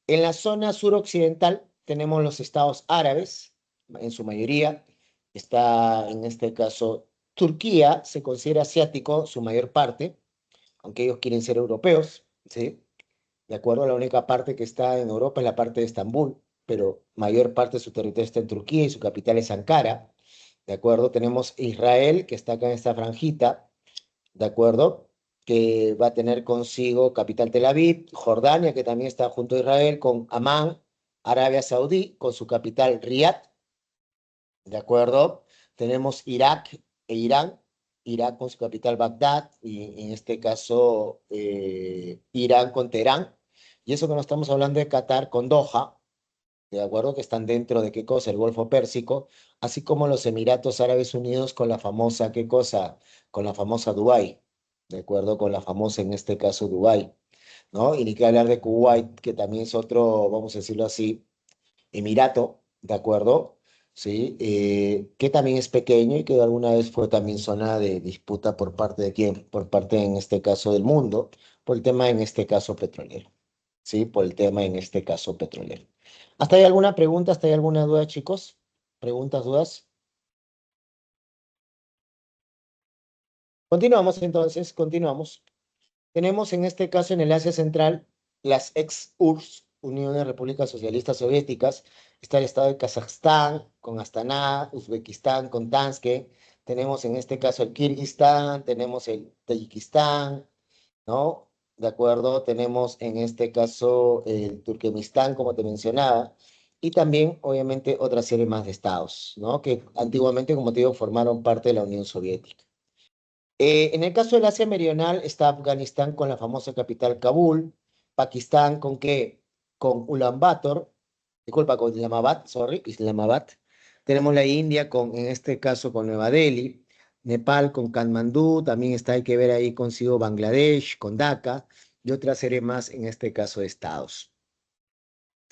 En la zona suroccidental tenemos los estados árabes, en su mayoría. Está, en este caso, Turquía, se considera asiático, su mayor parte, aunque ellos quieren ser europeos, ¿sí? De acuerdo, la única parte que está en Europa es la parte de Estambul, pero mayor parte de su territorio está en Turquía y su capital es Ankara. De acuerdo, tenemos Israel, que está acá en esta franjita, de acuerdo, que va a tener consigo capital Tel Aviv, Jordania, que también está junto a Israel, con Amán, Arabia Saudí, con su capital Riad, de acuerdo. Tenemos Irak e Irán, Irak con su capital Bagdad y en este caso Irán con Teherán. Y eso que no estamos hablando de Qatar con Doha, de acuerdo, que están dentro de qué cosa, el Golfo Pérsico, así como los Emiratos Árabes Unidos con la famosa, ¿qué cosa? Con la famosa Dubái, de acuerdo, con la famosa en este caso Dubái, ¿no? Y ni que hablar de Kuwait, que también es otro, vamos a decirlo así, Emirato, ¿de acuerdo? Sí, que también es pequeño y que alguna vez fue también zona de disputa por parte de quién, por parte en este caso del mundo, por el tema en este caso petrolero, ¿sí? Por el tema en este caso petrolero. ¿Hasta ahí alguna pregunta? ¿Hasta ahí alguna duda, chicos? ¿Preguntas, dudas? Continuamos entonces, continuamos. Tenemos en este caso en el Asia Central las ex-URSS, Unión de Repúblicas Socialistas Soviéticas. Está el estado de Kazajstán con Astana, Uzbekistán con Tanske. Tenemos en este caso el Kirguistán, tenemos el Tayikistán, ¿no? De acuerdo, tenemos en este caso el Turkmenistán, como te mencionaba, y también, obviamente, otra serie más de estados, ¿no? Que antiguamente, como te digo, formaron parte de la Unión Soviética. En el caso del Asia Meridional está Afganistán con la famosa capital Kabul, Pakistán con qué? Con Ulaanbaatar, disculpa, con Islamabad, sorry, Islamabad. Tenemos la India con, en este caso, con Nueva Delhi, Nepal con Katmandú, también está, hay que ver ahí consigo Bangladesh, con Dhaka, y otra serie más, en este caso, de estados.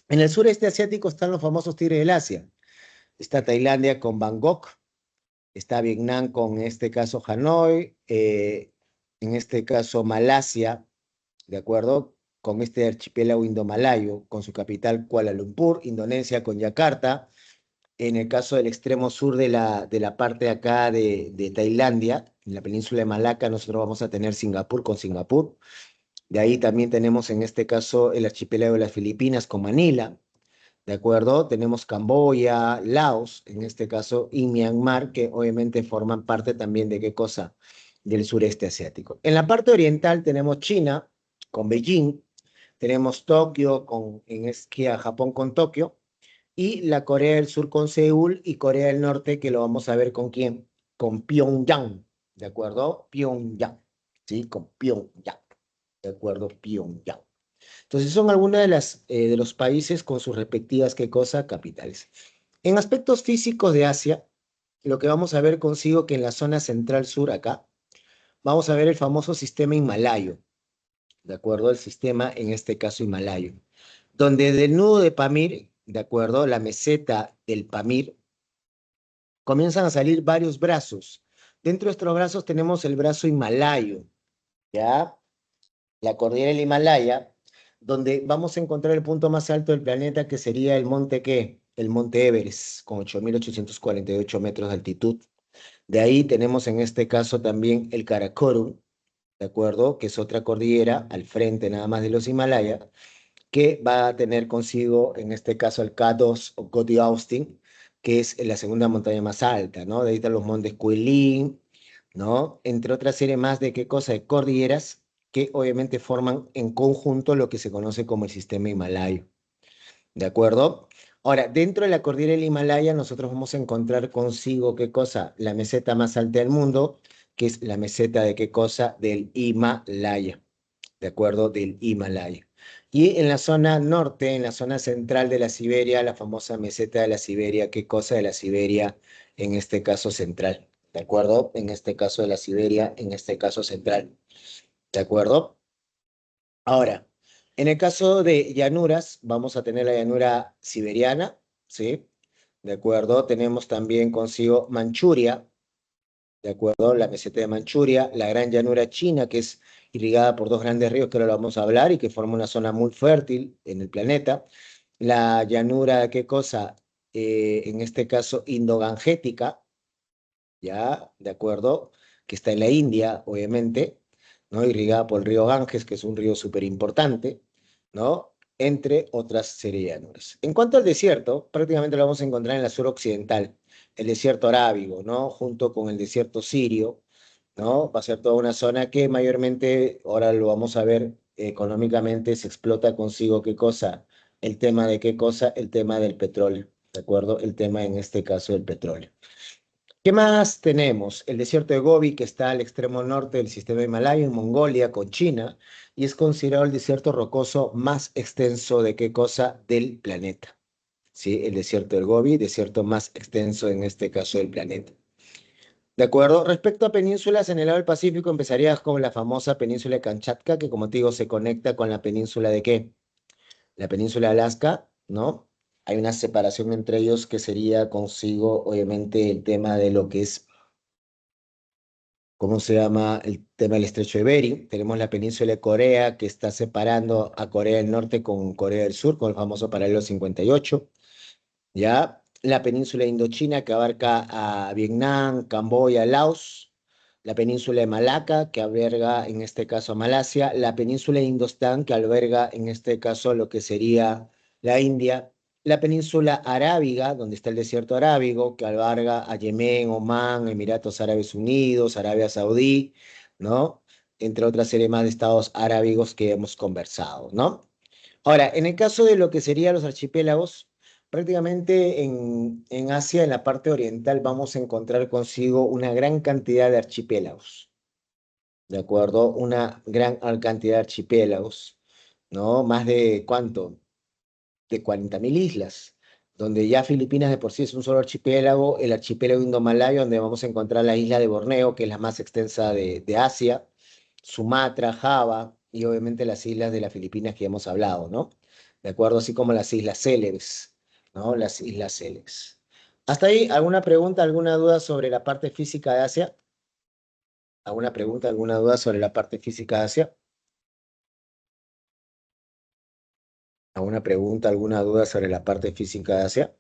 En el sureste asiático están los famosos tigres del Asia. Está Tailandia con Bangkok, está Vietnam con, en este caso, Hanoi, en este caso, Malasia, ¿de acuerdo? Con este archipiélago indomalayo, con su capital Kuala Lumpur, Indonesia con Yakarta, en el caso del extremo sur de la parte de acá de Tailandia, en la península de Malaca, nosotros vamos a tener Singapur con Singapur, de ahí también tenemos en este caso el archipiélago de las Filipinas con Manila, ¿de acuerdo? Tenemos Camboya, Laos, en este caso, y Myanmar, que obviamente forman parte también de qué cosa, del sureste asiático. En la parte oriental tenemos China con Beijing, tenemos Tokio con, en esquía, Japón con Tokio, y la Corea del Sur con Seúl y Corea del Norte, que lo vamos a ver con quién, con Pyongyang, ¿de acuerdo? Pyongyang, ¿sí? Con Pyongyang, ¿de acuerdo? Pyongyang. Entonces son algunas de los países con sus respectivas, ¿qué cosa? Capitales. En aspectos físicos de Asia, lo que vamos a ver consigo que en la zona central sur acá, vamos a ver el famoso sistema himalayo, ¿de acuerdo? El sistema, en este caso, himalayo, donde del nudo de Pamir, ¿de acuerdo? La meseta del Pamir, comienzan a salir varios brazos. Dentro de estos brazos tenemos el brazo himalayo, ¿ya? La cordillera del Himalaya, donde vamos a encontrar el punto más alto del planeta, que sería el monte ¿qué? El monte Everest, con 8.848 metros de altitud. De ahí tenemos en este caso también el Karakorum, ¿de acuerdo? Que es otra cordillera al frente nada más de los Himalayas, que va a tener consigo en este caso el K2 o Gotti Austin, que es la segunda montaña más alta, ¿no? De ahí están los montes Cuilín, ¿no? Entre otras series más de qué cosa, de cordilleras que obviamente forman en conjunto lo que se conoce como el sistema himalayo, ¿de acuerdo? Ahora, dentro de la cordillera del Himalaya nosotros vamos a encontrar consigo qué cosa, la meseta más alta del mundo, que es la meseta de qué cosa, del Himalaya, ¿de acuerdo? Del Himalaya. Y en la zona norte, en la zona central de la Siberia, la famosa meseta de la Siberia, ¿qué cosa de la Siberia? En este caso central, ¿de acuerdo? En este caso de la Siberia, en este caso central, ¿de acuerdo? Ahora, en el caso de llanuras, vamos a tener la llanura siberiana, ¿sí? ¿De acuerdo? Tenemos también consigo Manchuria, ¿de acuerdo? La meseta de Manchuria, la gran llanura china, que es irrigada por dos grandes ríos, que ahora lo vamos a hablar, y que forma una zona muy fértil en el planeta. La llanura, ¿qué cosa? En este caso, indogangética, ¿ya? ¿De acuerdo? Que está en la India, obviamente, ¿no? Irrigada por el río Ganges, que es un río súper importante, ¿no? Entre otras serie de llanuras. En cuanto al desierto, prácticamente lo vamos a encontrar en la suroccidental, el desierto arábigo, ¿no? Junto con el desierto sirio, ¿no? Va a ser toda una zona que mayormente, ahora lo vamos a ver, económicamente se explota consigo qué cosa, el tema de qué cosa, el tema del petróleo, ¿de acuerdo? El tema en este caso del petróleo. ¿Qué más tenemos? El desierto de Gobi, que está al extremo norte del sistema himalayo, en Mongolia, con China, y es considerado el desierto rocoso más extenso de qué cosa del planeta. ¿Sí? El desierto del Gobi, desierto más extenso en este caso del planeta. ¿De acuerdo? Respecto a penínsulas en el lado del Pacífico, empezarías con la famosa península de Kamchatka, que como te digo, se conecta con la península de qué? La península de Alaska, ¿no? Hay una separación entre ellos que sería consigo, obviamente, el tema de lo que es, ¿cómo se llama? El tema del estrecho de Bering. Tenemos la península de Corea que está separando a Corea del Norte con Corea del Sur, con el famoso paralelo 58. ¿Ya? La península de Indochina que abarca a Vietnam, Camboya, Laos, la península de Malaca que alberga en este caso a Malasia, la península de Indostán que alberga en este caso lo que sería la India, la península arábiga donde está el desierto arábigo que alberga a Yemen, Omán, Emiratos Árabes Unidos, Arabia Saudí, ¿no? Entre otras serie más de estados arábigos que hemos conversado, ¿no? Ahora, en el caso de lo que serían los archipiélagos, prácticamente en Asia, en la parte oriental, vamos a encontrar consigo una gran cantidad de archipiélagos, ¿de acuerdo? Una gran cantidad de archipiélagos, ¿no? Más de, ¿cuánto? De 40.000 islas, donde ya Filipinas de por sí es un solo archipiélago, el archipiélago indomalayo, donde vamos a encontrar la isla de Borneo, que es la más extensa de Asia, Sumatra, Java y obviamente las islas de las Filipinas que hemos hablado, ¿no? De acuerdo, así como las Islas Célebes, ¿no? Las Islas Célebes. ¿Hasta ahí alguna pregunta, alguna duda sobre la parte física de Asia? ¿Alguna pregunta, alguna duda sobre la parte física de Asia? ¿Alguna pregunta, alguna duda sobre la parte física de Asia?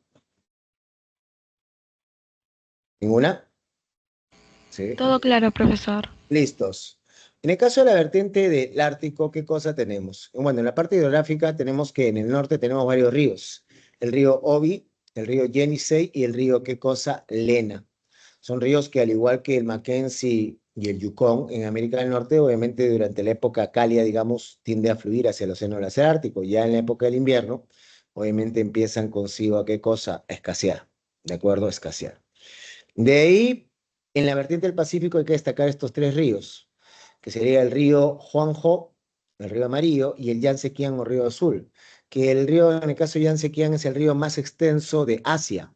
¿Ninguna? Sí. Todo claro, profesor. Listos. En el caso de la vertiente del Ártico, ¿qué cosa tenemos? Bueno, en la parte hidrográfica tenemos que en el norte tenemos varios ríos. El río Obi, el río Yenisei y el río, ¿qué cosa? Lena. Son ríos que al igual que el Mackenzie y el Yukon en América del Norte, obviamente durante la época cálida, digamos, tiende a fluir hacia el océano glaciar ártico. Ya en la época del invierno, obviamente empiezan consigo a qué cosa? A escasear. ¿De acuerdo? A escasear. De ahí, en la vertiente del Pacífico hay que destacar estos tres ríos, que sería el río Juanjo, el río Amarillo, y el Yansequiang o río Azul, que el río, en el caso de Yansequiang, es el río más extenso de Asia,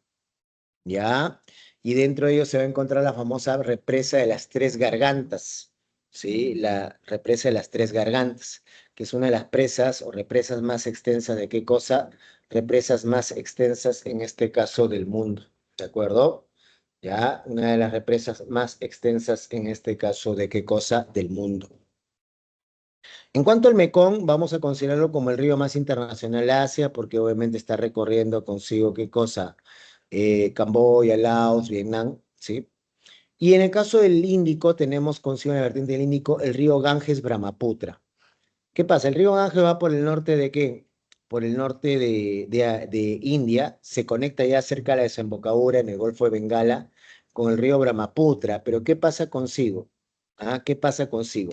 ¿ya? Y dentro de ellos se va a encontrar la famosa represa de las Tres Gargantas, ¿sí? La represa de las Tres Gargantas, que es una de las presas o represas más extensas de qué cosa, represas más extensas en este caso del mundo, ¿de acuerdo? Ya, una de las represas más extensas en este caso de qué cosa, del mundo. En cuanto al Mekong, vamos a considerarlo como el río más internacional de Asia, porque obviamente está recorriendo consigo qué cosa, Camboya, Laos, Vietnam, ¿sí? Y en el caso del Índico, tenemos consigo en la vertiente del Índico el río Ganges Brahmaputra. ¿Qué pasa? El río Ganges va por el norte de qué? Por el norte de India, se conecta ya cerca de la desembocadura en el Golfo de Bengala con el río Brahmaputra. Pero ¿qué pasa consigo? ¿Ah? ¿Qué pasa consigo?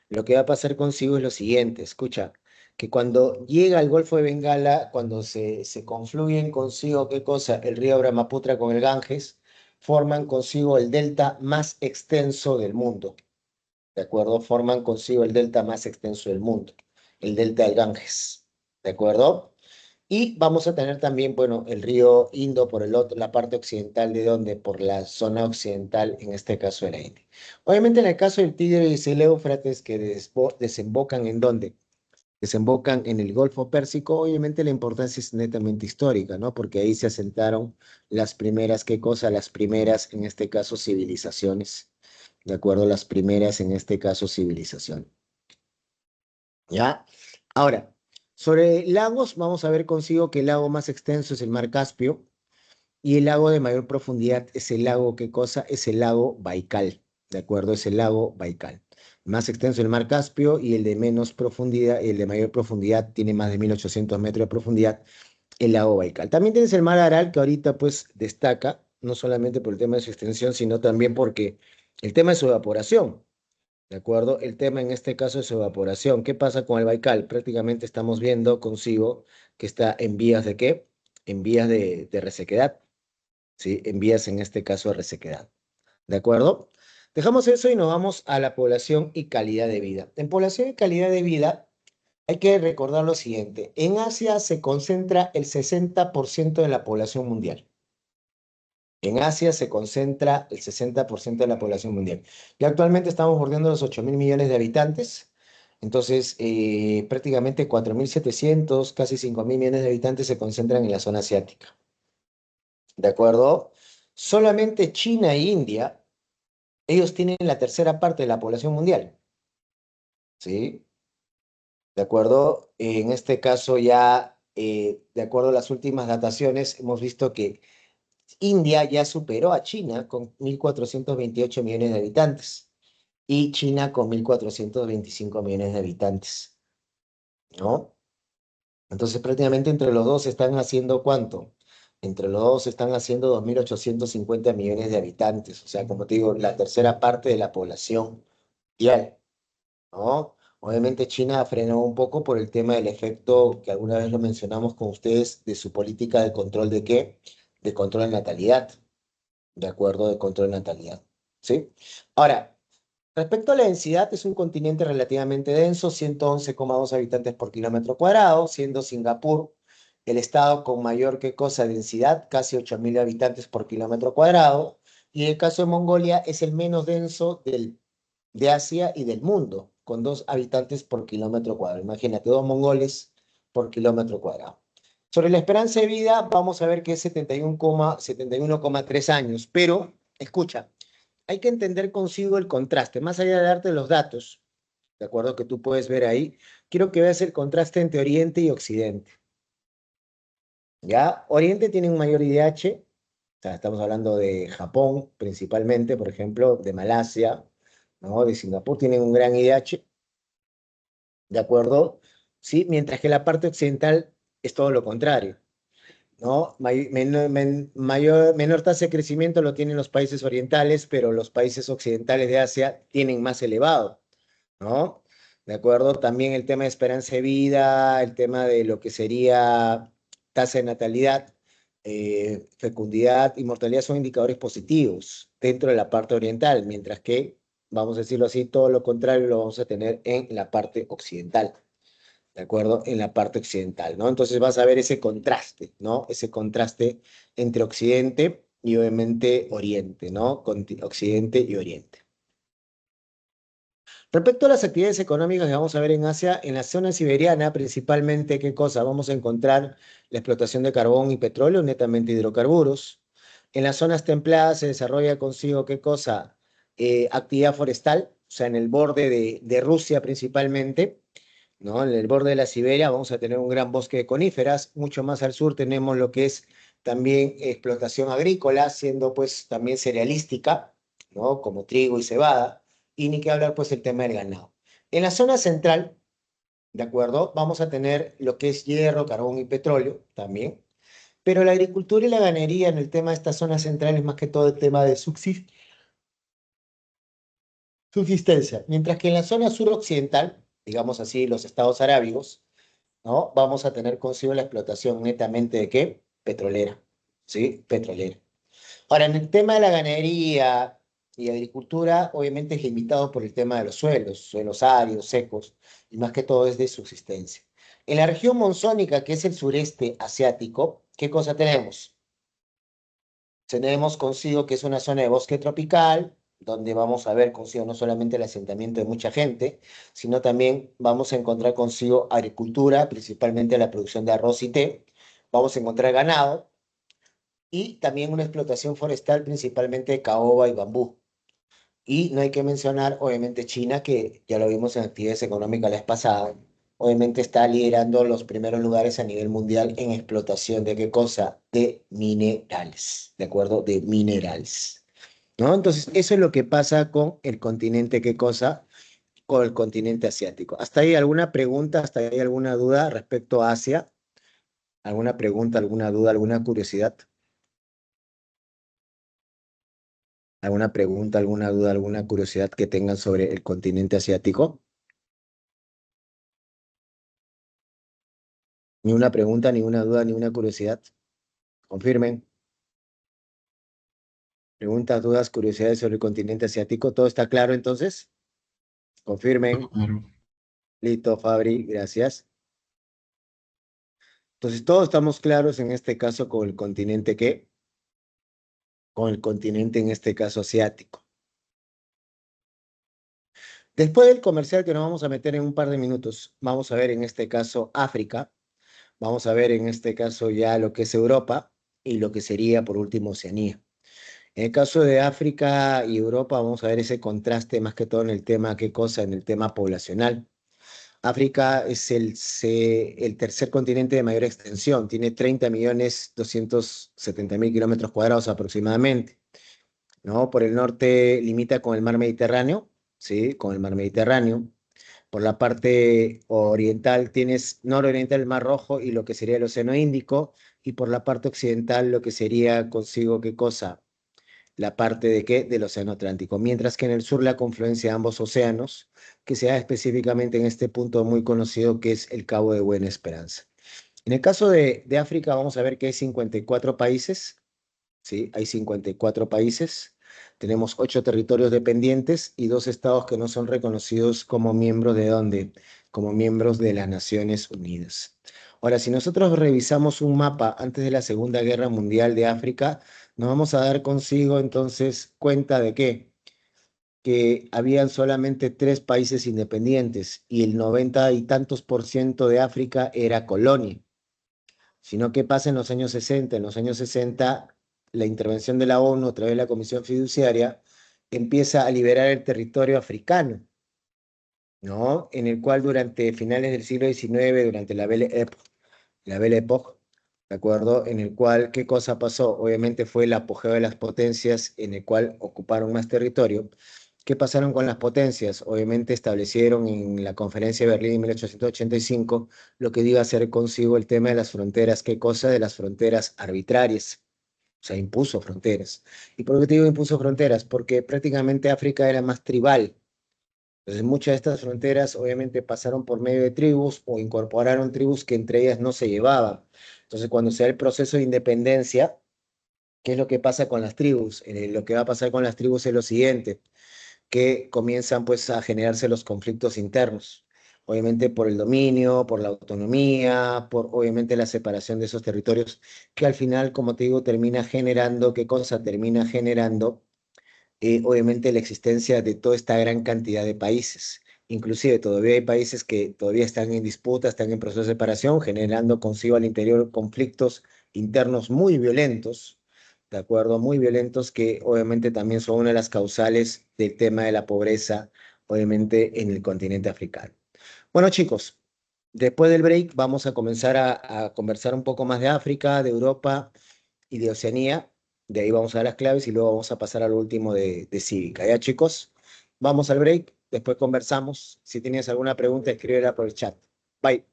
Lo que va a pasar consigo es lo siguiente, escucha, que cuando llega al Golfo de Bengala, cuando se confluyen consigo, ¿qué cosa? El río Brahmaputra con el Ganges, forman consigo el delta más extenso del mundo, ¿de acuerdo? Forman consigo el delta más extenso del mundo, el delta del Ganges, ¿de acuerdo? Y vamos a tener también, bueno, el río Indo por el otro, la parte occidental de donde, por la zona occidental, en este caso de la India. Obviamente en el caso del Tigris y el Éufrates que desembocan en dónde? Desembocan en el Golfo Pérsico, obviamente la importancia es netamente histórica, ¿no? Porque ahí se asentaron las primeras, ¿qué cosa? Las primeras, en este caso, civilizaciones, ¿de acuerdo? Las primeras, en este caso, civilizaciones. ¿Ya? Ahora, sobre lagos, vamos a ver consigo que el lago más extenso es el Mar Caspio y el lago de mayor profundidad es el lago, ¿qué cosa? Es el lago Baikal, ¿de acuerdo? Es el lago Baikal. Más extenso el Mar Caspio y el de menos profundidad, el de mayor profundidad tiene más de 1.800 metros de profundidad, el lago Baikal. También tienes el mar Aral que ahorita pues destaca, no solamente por el tema de su extensión, sino también porque el tema de su evaporación. ¿De acuerdo? El tema en este caso es su evaporación. ¿Qué pasa con el Baikal? Prácticamente estamos viendo consigo que está en vías de qué? En vías de resequedad, ¿sí? En vías en este caso de resequedad. ¿De acuerdo? Dejamos eso y nos vamos a la población y calidad de vida. En población y calidad de vida hay que recordar lo siguiente. En Asia se concentra el 60% de la población mundial. En Asia se concentra el 60% de la población mundial. Y actualmente estamos bordeando los 8.000 millones de habitantes. Entonces, prácticamente 4.700, casi 5.000 millones de habitantes se concentran en la zona asiática. ¿De acuerdo? Solamente China e India, ellos tienen la tercera parte de la población mundial. ¿Sí? ¿De acuerdo? En este caso ya, de acuerdo a las últimas dataciones, hemos visto que India ya superó a China con 1.428 millones de habitantes y China con 1.425 millones de habitantes, ¿no? Entonces prácticamente entre los dos están haciendo ¿cuánto? Entre los dos están haciendo 2.850 millones de habitantes, o sea, como te digo, la tercera parte de la población mundial, ¿no? Obviamente China frenó un poco por el tema del efecto que alguna vez lo mencionamos con ustedes de su política de control de qué, de control de natalidad, de acuerdo, de control de natalidad, ¿sí? Ahora, respecto a la densidad, es un continente relativamente denso, 111,2 habitantes por kilómetro cuadrado, siendo Singapur el estado con mayor que cosa densidad, casi 8.000 habitantes por kilómetro cuadrado, y en el caso de Mongolia es el menos denso de Asia y del mundo, con 2 habitantes por kilómetro cuadrado. Imagínate, 2 mongoles por kilómetro cuadrado. Sobre la esperanza de vida, vamos a ver que es 71,3 años, pero escucha, hay que entender consigo el contraste, más allá de darte los datos, de acuerdo que tú puedes ver ahí, quiero que veas el contraste entre Oriente y Occidente. ¿Ya? Oriente tiene un mayor IDH, o sea, estamos hablando de Japón principalmente, por ejemplo, de Malasia, ¿no? De Singapur tienen un gran IDH, ¿de acuerdo? Sí, mientras que la parte occidental es todo lo contrario, ¿no? Menor tasa de crecimiento lo tienen los países orientales, pero los países occidentales de Asia tienen más elevado, ¿no? ¿De acuerdo? También el tema de esperanza de vida, el tema de lo que sería tasa de natalidad, fecundidad y mortalidad son indicadores positivos dentro de la parte oriental, mientras que, vamos a decirlo así, todo lo contrario lo vamos a tener en la parte occidental. ¿De acuerdo? En la parte occidental, ¿no? Entonces vas a ver ese contraste, ¿no? Ese contraste entre Occidente y obviamente Oriente, ¿no? Occidente y Oriente. Respecto a las actividades económicas que vamos a ver en Asia, en la zona siberiana principalmente, ¿qué cosa? Vamos a encontrar la explotación de carbón y petróleo, netamente hidrocarburos. En las zonas templadas se desarrolla consigo, ¿qué cosa? Actividad forestal, o sea, en el borde de Rusia principalmente, ¿no? En el borde de la Siberia vamos a tener un gran bosque de coníferas, mucho más al sur tenemos lo que es también explotación agrícola, siendo pues también cerealística, ¿no? Como trigo y cebada, y ni que hablar pues el tema del ganado. En la zona central, ¿de acuerdo? Vamos a tener lo que es hierro, carbón y petróleo también, pero la agricultura y la ganadería en el tema de esta zona central es más que todo el tema de subsistencia, mientras que en la zona suroccidental, digamos así, los estados arábigos, ¿no? Vamos a tener consigo la explotación netamente de qué? Petrolera, ¿sí? Petrolera. Ahora, en el tema de la ganadería y agricultura, obviamente es limitado por el tema de los suelos áridos, secos, y más que todo es de subsistencia. En la región monzónica, que es el sureste asiático, ¿qué cosa tenemos? Tenemos consigo que es una zona de bosque tropical, donde vamos a ver consigo no solamente el asentamiento de mucha gente, sino también vamos a encontrar consigo agricultura, principalmente la producción de arroz y té. Vamos a encontrar ganado y también una explotación forestal, principalmente de caoba y bambú. Y no hay que mencionar, obviamente, China, que ya lo vimos en actividades económicas la vez pasada, obviamente está liderando los primeros lugares a nivel mundial en explotación de qué cosa? De minerales, ¿de acuerdo? De minerales, ¿no? Entonces, eso es lo que pasa con el continente, ¿qué cosa? Con el continente asiático. ¿Hasta ahí alguna pregunta, hasta ahí alguna duda respecto a Asia? ¿Alguna pregunta, alguna duda, alguna curiosidad? ¿Alguna pregunta, alguna duda, alguna curiosidad que tengan sobre el continente asiático? Ni una pregunta, ni una duda, ni una curiosidad. Confirmen. Preguntas, dudas, curiosidades sobre el continente asiático. ¿Todo está claro entonces? Confirmen. Claro. Listo, Fabri, gracias. Entonces, todos estamos claros en este caso con el continente ¿qué? Con el continente en este caso asiático. Después del comercial que nos vamos a meter en un par de minutos, vamos a ver en este caso África, vamos a ver en este caso ya lo que es Europa y lo que sería por último Oceanía. En el caso de África y Europa, vamos a ver ese contraste más que todo en el tema, ¿qué cosa? En el tema poblacional. África es el tercer continente de mayor extensión, tiene 30.270.000 kilómetros cuadrados aproximadamente, ¿no? Por el norte limita con el mar Mediterráneo, ¿sí? Con el mar Mediterráneo. Por la parte oriental tienes nororiental el Mar Rojo y lo que sería el Océano Índico, y por la parte occidental lo que sería consigo, ¿qué cosa? La parte de qué? Del Océano Atlántico, mientras que en el sur la confluencia de ambos océanos, que se da específicamente en este punto muy conocido que es el Cabo de Buena Esperanza. En el caso de África vamos a ver que hay 54 países, ¿sí? Hay 54 países, tenemos 8 territorios dependientes y 2 estados que no son reconocidos como miembros de ¿dónde? Como miembros de las Naciones Unidas. Ahora, si nosotros revisamos un mapa antes de la Segunda Guerra Mundial de África, nos vamos a dar consigo entonces cuenta de qué, que habían solamente 3 países independientes y el 90 y tantos por ciento de África era colonia. Sino que pasa en los años 60. En los años 60, la intervención de la ONU a través de la Comisión Fiduciaria empieza a liberar el territorio africano, ¿no? En el cual durante finales del siglo XIX, durante la Belle Époque, ¿de acuerdo? En el cual, ¿qué cosa pasó? Obviamente fue el apogeo de las potencias en el cual ocuparon más territorio. ¿Qué pasaron con las potencias? Obviamente establecieron en la Conferencia de Berlín en 1885 lo que iba a hacer consigo el tema de las fronteras. ¿Qué cosa? De las fronteras arbitrarias. O sea, impuso fronteras. ¿Y por qué te digo impuso fronteras? Porque prácticamente África era más tribal. Entonces, muchas de estas fronteras obviamente pasaron por medio de tribus o incorporaron tribus que entre ellas no se llevaban. Entonces, cuando se da el proceso de independencia, ¿qué es lo que pasa con las tribus? Lo que va a pasar con las tribus es lo siguiente, que comienzan pues a generarse los conflictos internos. Obviamente por el dominio, por la autonomía, por obviamente la separación de esos territorios, que al final, como te digo, termina generando, ¿qué cosa? Termina generando obviamente la existencia de toda esta gran cantidad de países. Inclusive todavía hay países que todavía están en disputa, están en proceso de separación, generando consigo al interior conflictos internos muy violentos, ¿de acuerdo? Muy violentos que obviamente también son una de las causales del tema de la pobreza, obviamente en el continente africano. Bueno, chicos, después del break vamos a comenzar a conversar un poco más de África, de Europa y de Oceanía. De ahí vamos a dar las claves y luego vamos a pasar al último de Cívica. ¿Ya, chicos? Vamos al break, después conversamos. Si tienes alguna pregunta, escríbela por el chat. Bye.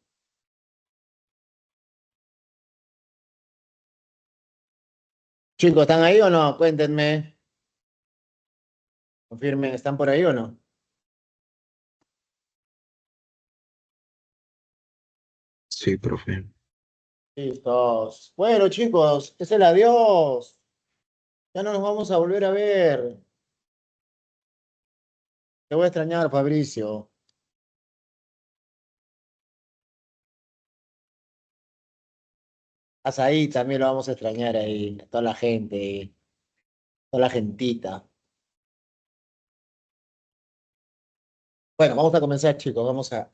Chicos, ¿están ahí o no? Cuéntenme. Confirmen, ¿están por ahí o no? Sí, profe. Listos. Bueno, chicos, es el adiós. Ya no nos vamos a volver a ver. Te voy a extrañar, Fabricio. Hasta ahí también lo vamos a extrañar ahí. A toda la gente, toda la gentita. Bueno, vamos a comenzar, chicos. Vamos a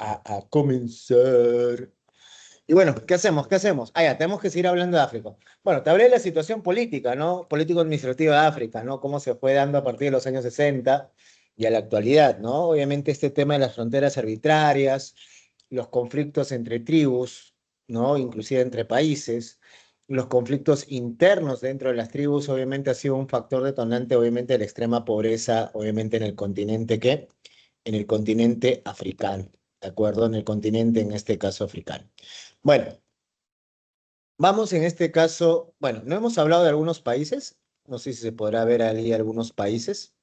comenzar. Y bueno, ¿qué hacemos? ¿Qué hacemos? Ah, ya, tenemos que seguir hablando de África. Bueno, te hablé de la situación política, ¿no? Político-administrativa de África, ¿no? Cómo se fue dando a partir de los años 60 y a la actualidad, ¿no? Obviamente este tema de las fronteras arbitrarias, los conflictos entre tribus, ¿no? Inclusive entre países, los conflictos internos dentro de las tribus, obviamente ha sido un factor detonante, obviamente, de la extrema pobreza, obviamente en el continente, ¿qué? En el continente africano, ¿de acuerdo? En el continente, en este caso, africano. Bueno, vamos en este caso, bueno, no hemos hablado de algunos países, no sé si se podrá ver ahí algunos países,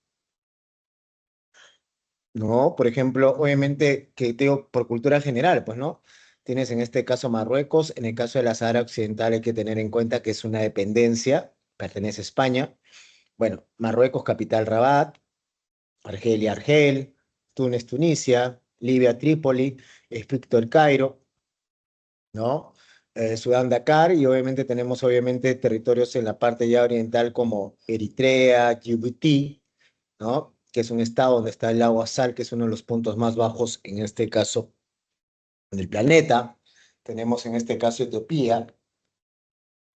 ¿no? Por ejemplo, obviamente que te digo por cultura general, pues, ¿no? Tienes en este caso Marruecos, en el caso de la Sahara Occidental hay que tener en cuenta que es una dependencia, pertenece a España. Bueno, Marruecos, capital Rabat, Argelia, Argel, Túnez, Tunisia, Libia, Trípoli, Egipto, El Cairo. ¿No? Sudán, Dakar, y obviamente tenemos territorios en la parte ya oriental como Eritrea, Djibouti, ¿no? que es un estado donde está el lago Sal, que es uno de los puntos más bajos en este caso del planeta. Tenemos en este caso Etiopía,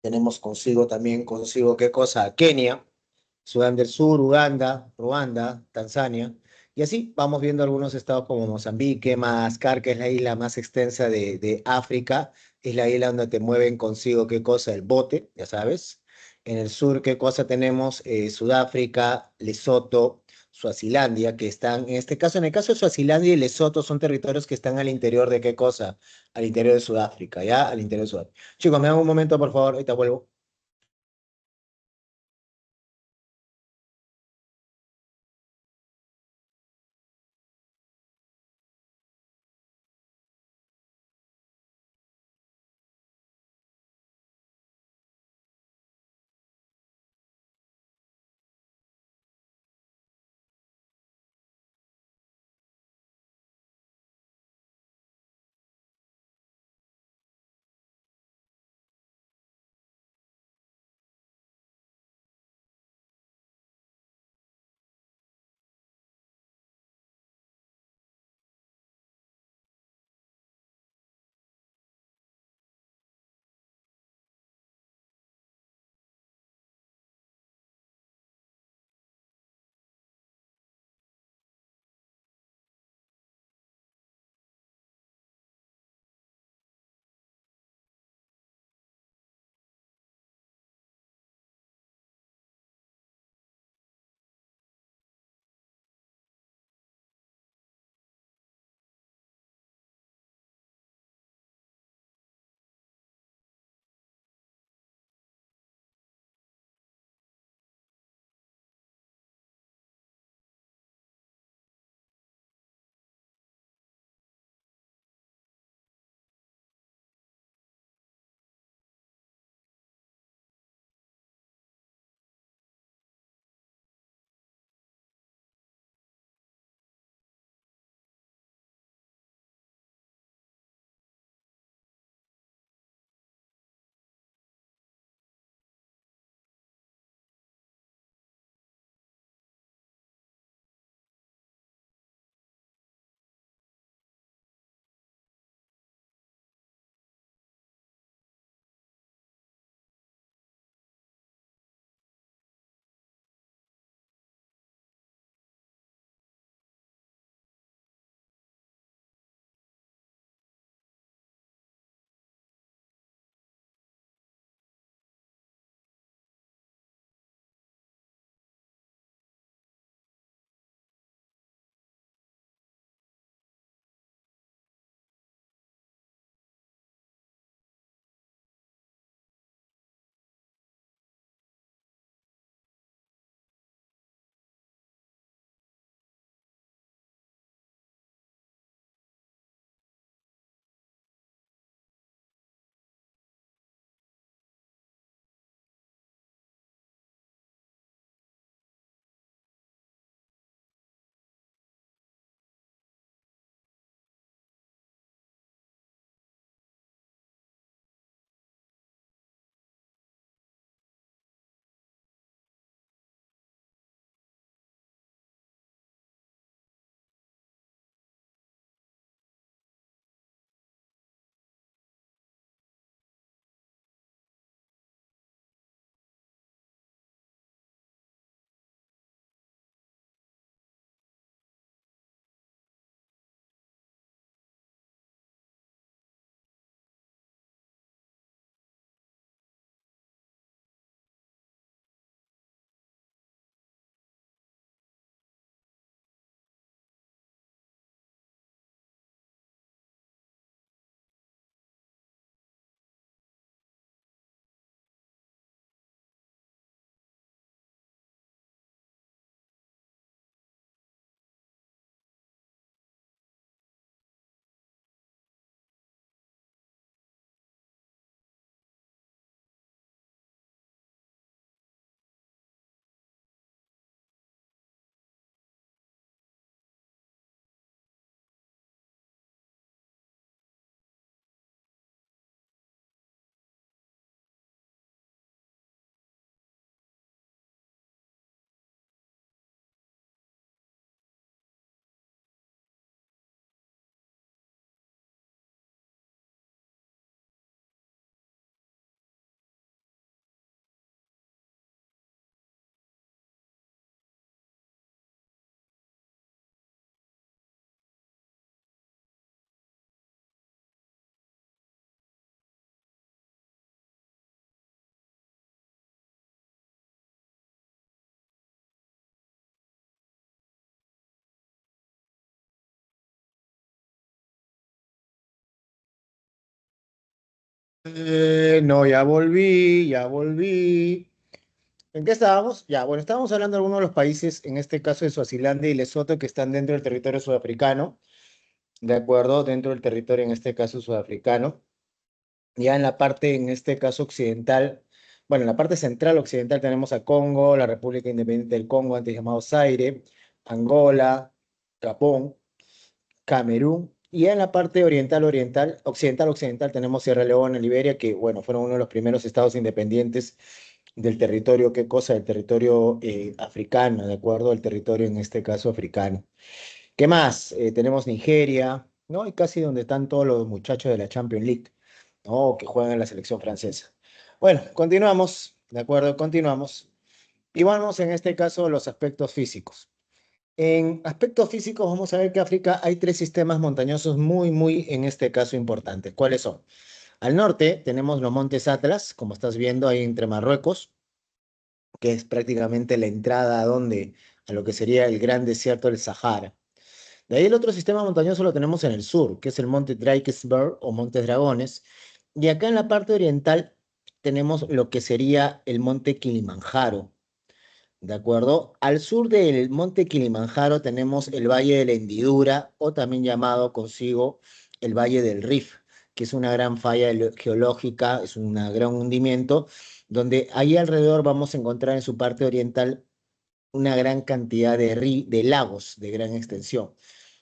tenemos consigo también, consigo qué cosa, Kenia, Sudán del Sur, Uganda, Ruanda, Tanzania, y así vamos viendo algunos estados como Mozambique, Madagascar, que es la isla más extensa de África, es la isla donde te mueven consigo qué cosa, el bote, ya sabes. En el sur, ¿qué cosa tenemos? Sudáfrica, Lesoto, Suazilandia, que están, en este caso, en el caso de Suazilandia y Lesoto, son territorios que están al interior de qué cosa, al interior de Sudáfrica, ¿ya? Al interior de Sudáfrica. Chicos, me dan un momento, por favor, ahorita vuelvo. No, ya volví, ya volví. ¿En qué estábamos? Ya, bueno, estábamos hablando de algunos de los países, en este caso de Suazilandia y Lesoto, que están dentro del territorio sudafricano, ¿de acuerdo? Dentro del territorio, en este caso sudafricano. Ya en la parte, en este caso occidental, bueno, en la parte central occidental tenemos a Congo, la República Independiente del Congo, antes llamado Zaire, Angola, Gabón, Camerún. Y en la parte occidental tenemos Sierra Leona, Liberia, que, bueno, fueron uno de los primeros estados independientes del territorio, ¿qué cosa? Del territorio africano, ¿de acuerdo? El territorio, en este caso, africano. ¿Qué más? Tenemos Nigeria, ¿no? Y casi donde están todos los muchachos de la Champions League, ¿no? Que juegan en la selección francesa. Bueno, continuamos, ¿de acuerdo? Continuamos. Y vamos en este caso a los aspectos físicos. En aspectos físicos vamos a ver que África hay tres sistemas montañosos muy, en este caso importantes. ¿Cuáles son? Al norte tenemos los montes Atlas, como estás viendo ahí entre Marruecos, que es prácticamente la entrada a lo que sería el gran desierto del Sahara. De ahí el otro sistema montañoso lo tenemos en el sur, que es el monte Drakensberg o Montes Dragones. Y acá en la parte oriental tenemos lo que sería el monte Kilimanjaro. ¿De acuerdo? Al sur del monte Kilimanjaro tenemos el Valle de la Hendidura, o también llamado consigo el Valle del Rif, que es una gran falla geológica, es un gran hundimiento, donde ahí alrededor vamos a encontrar en su parte oriental una gran cantidad de lagos de gran extensión,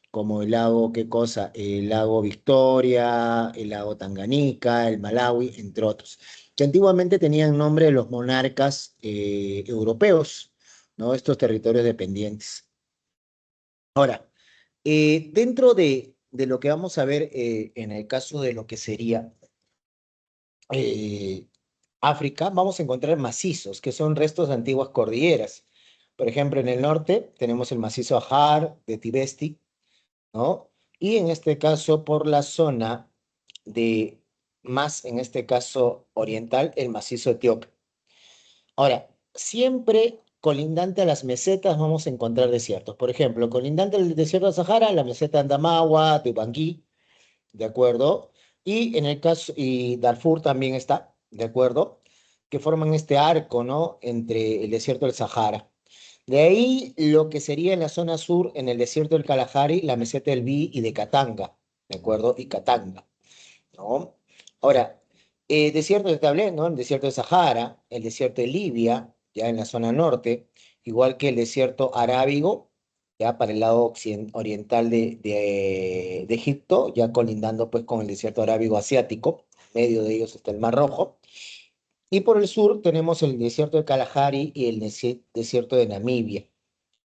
como el lago, ¿qué cosa? El lago Victoria, el lago Tanganica, el Malawi, entre otros, que antiguamente tenían nombre de los monarcas europeos, ¿no? Estos territorios dependientes. Ahora, dentro de lo que vamos a ver en el caso de lo que sería eh, África, vamos a encontrar macizos, que son restos de antiguas cordilleras. Por ejemplo, en el norte tenemos el macizo Ahar de Tibesti, ¿no? Y en este caso, por la zona de más, en este caso oriental, el macizo etíope. Ahora, siempre colindante a las mesetas vamos a encontrar desiertos. Por ejemplo, colindante al desierto de Sahara, la meseta Andamawa, Tubangui, ¿de acuerdo? Y en el caso, y Darfur también está, ¿de acuerdo? Que forman este arco, ¿no? Entre el desierto del Sahara. De ahí lo que sería en la zona sur, en el desierto del Kalahari, la meseta del Bi y de Katanga, ¿de acuerdo? Y Katanga, ¿no? Ahora, desierto de Tablé, ¿no? El desierto de Sahara, el desierto de Libia, ya en la zona norte, igual que el desierto arábigo, ya para el lado oriental de Egipto, ya colindando pues con el desierto arábigo asiático, en medio de ellos está el Mar Rojo. Y por el sur tenemos el desierto de Kalahari y el desierto de Namibia.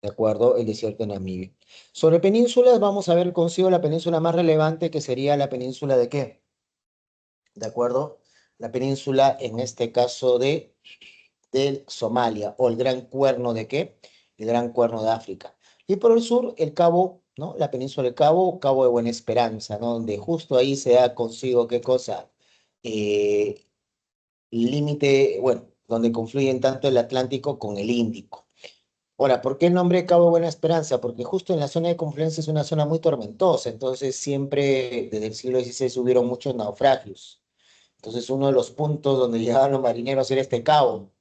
¿De acuerdo? El desierto de Namibia. Sobre penínsulas, vamos a ver consigo la península más relevante, que sería la península de qué? ¿De acuerdo? La península, en este caso, del Somalia, o el Gran Cuerno de qué? El Gran Cuerno de África. Y por el sur, el Cabo, ¿no? La península del Cabo, Cabo de Buena Esperanza, ¿no? Donde justo ahí se da consigo qué cosa. Eh, Límite, bueno, donde confluyen tanto el Atlántico con el Índico. Ahora, ¿por qué el nombre de Cabo Buena Esperanza? Porque justo en la zona de confluencia es una zona muy tormentosa, entonces siempre desde el siglo XVI hubieron muchos naufragios. Entonces uno de los puntos donde llegaban los marineros era este cabo,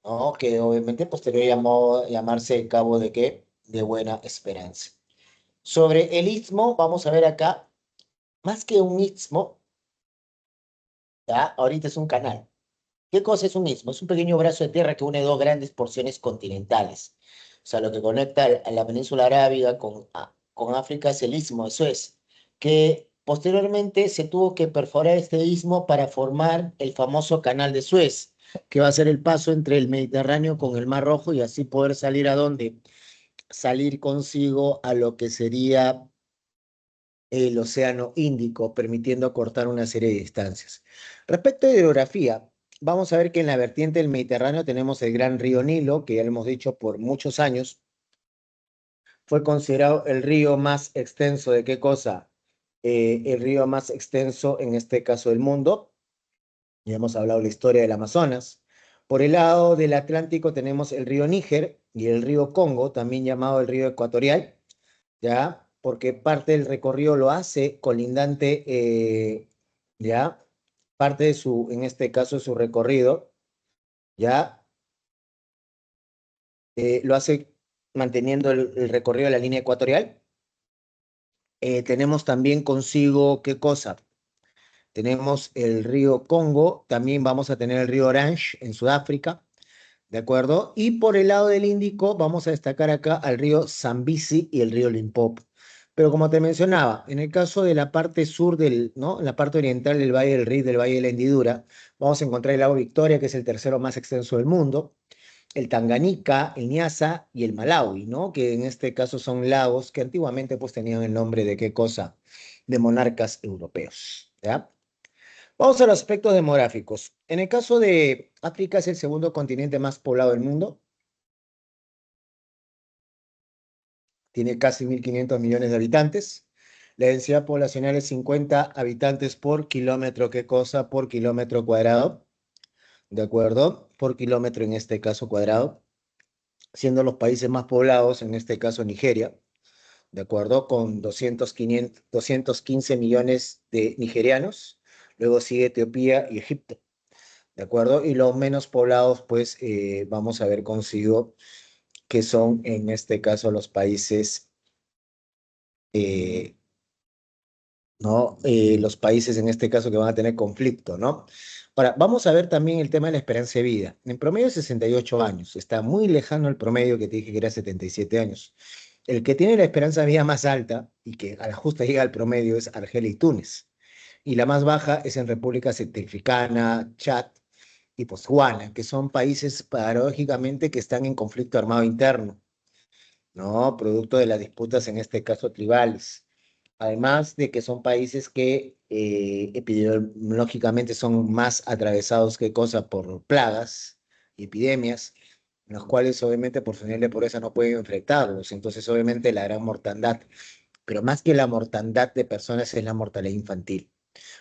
¿no? Que obviamente posterior llamó llamarse Cabo de qué? De Buena Esperanza. Sobre el istmo, vamos a ver acá, más que un istmo, ¿ya? Ahorita es un canal. ¿Qué cosa es un istmo? Es un pequeño brazo de tierra que une dos grandes porciones continentales. O sea, lo que conecta a la península arábiga con África es el istmo de Suez, que posteriormente se tuvo que perforar este istmo para formar el famoso canal de Suez, que va a ser el paso entre el Mediterráneo con el Mar Rojo y así poder salir a dónde? Salir consigo a lo que sería el Océano Índico, permitiendo cortar una serie de distancias. Respecto a hidrografía, vamos a ver que en la vertiente del Mediterráneo tenemos el gran río Nilo, que ya lo hemos dicho por muchos años, fue considerado el río más extenso de qué cosa? El río más extenso en este caso del mundo. Ya hemos hablado de la historia del Amazonas. Por el lado del Atlántico tenemos el río Níger y el río Congo, también llamado el río Ecuatorial, ¿ya? Porque parte del recorrido lo hace colindante, ¿ya? parte de su, en este caso, su recorrido, ya lo hace manteniendo el recorrido de la línea ecuatorial. Tenemos también consigo, ¿qué cosa? Tenemos el río Congo, también vamos a tener el río Orange en Sudáfrica, ¿de acuerdo? Y por el lado del Índico vamos a destacar acá al río Zambezi y el río Limpopo. Pero como te mencionaba, en el caso de la parte sur del, ¿no? En la parte oriental del Valle del Rift, del Valle de la Hendidura, vamos a encontrar el lago Victoria, que es el tercero más extenso del mundo, el Tanganica, el Niassa y el Malawi, ¿no? Que en este caso son lagos que antiguamente pues tenían el nombre de qué cosa, de monarcas europeos, ¿ya? Vamos a los aspectos demográficos. En el caso de África es el segundo continente más poblado del mundo, tiene casi 1.500 millones de habitantes. La densidad poblacional es 50 habitantes por kilómetro, ¿qué cosa? Por kilómetro cuadrado, ¿de acuerdo? Por kilómetro en este caso cuadrado, siendo los países más poblados, en este caso Nigeria, ¿de acuerdo? Con 215 millones de nigerianos. Luego sigue Etiopía y Egipto, ¿de acuerdo? Y los menos poblados, pues vamos a ver consigo que son en este caso los países, eh, ¿no? Los países en este caso que van a tener conflicto, ¿no? Ahora, vamos a ver también el tema de la esperanza de vida. En promedio 68 años, está muy lejano el promedio que te dije que era 77 años. El que tiene la esperanza de vida más alta y que a la justa llega al promedio es Argelia y Túnez. Y la más baja es en República Centroafricana, Chad y Botswana, que son países paradójicamente que están en conflicto armado interno, ¿no? Producto de las disputas, en este caso tribales. Además de que son países que epidemiológicamente son más atravesados que cosa por plagas y epidemias, en los cuales obviamente por su nivel de pobreza no pueden enfrentarlos. Entonces obviamente la gran mortandad, pero más que la mortandad de personas es la mortalidad infantil.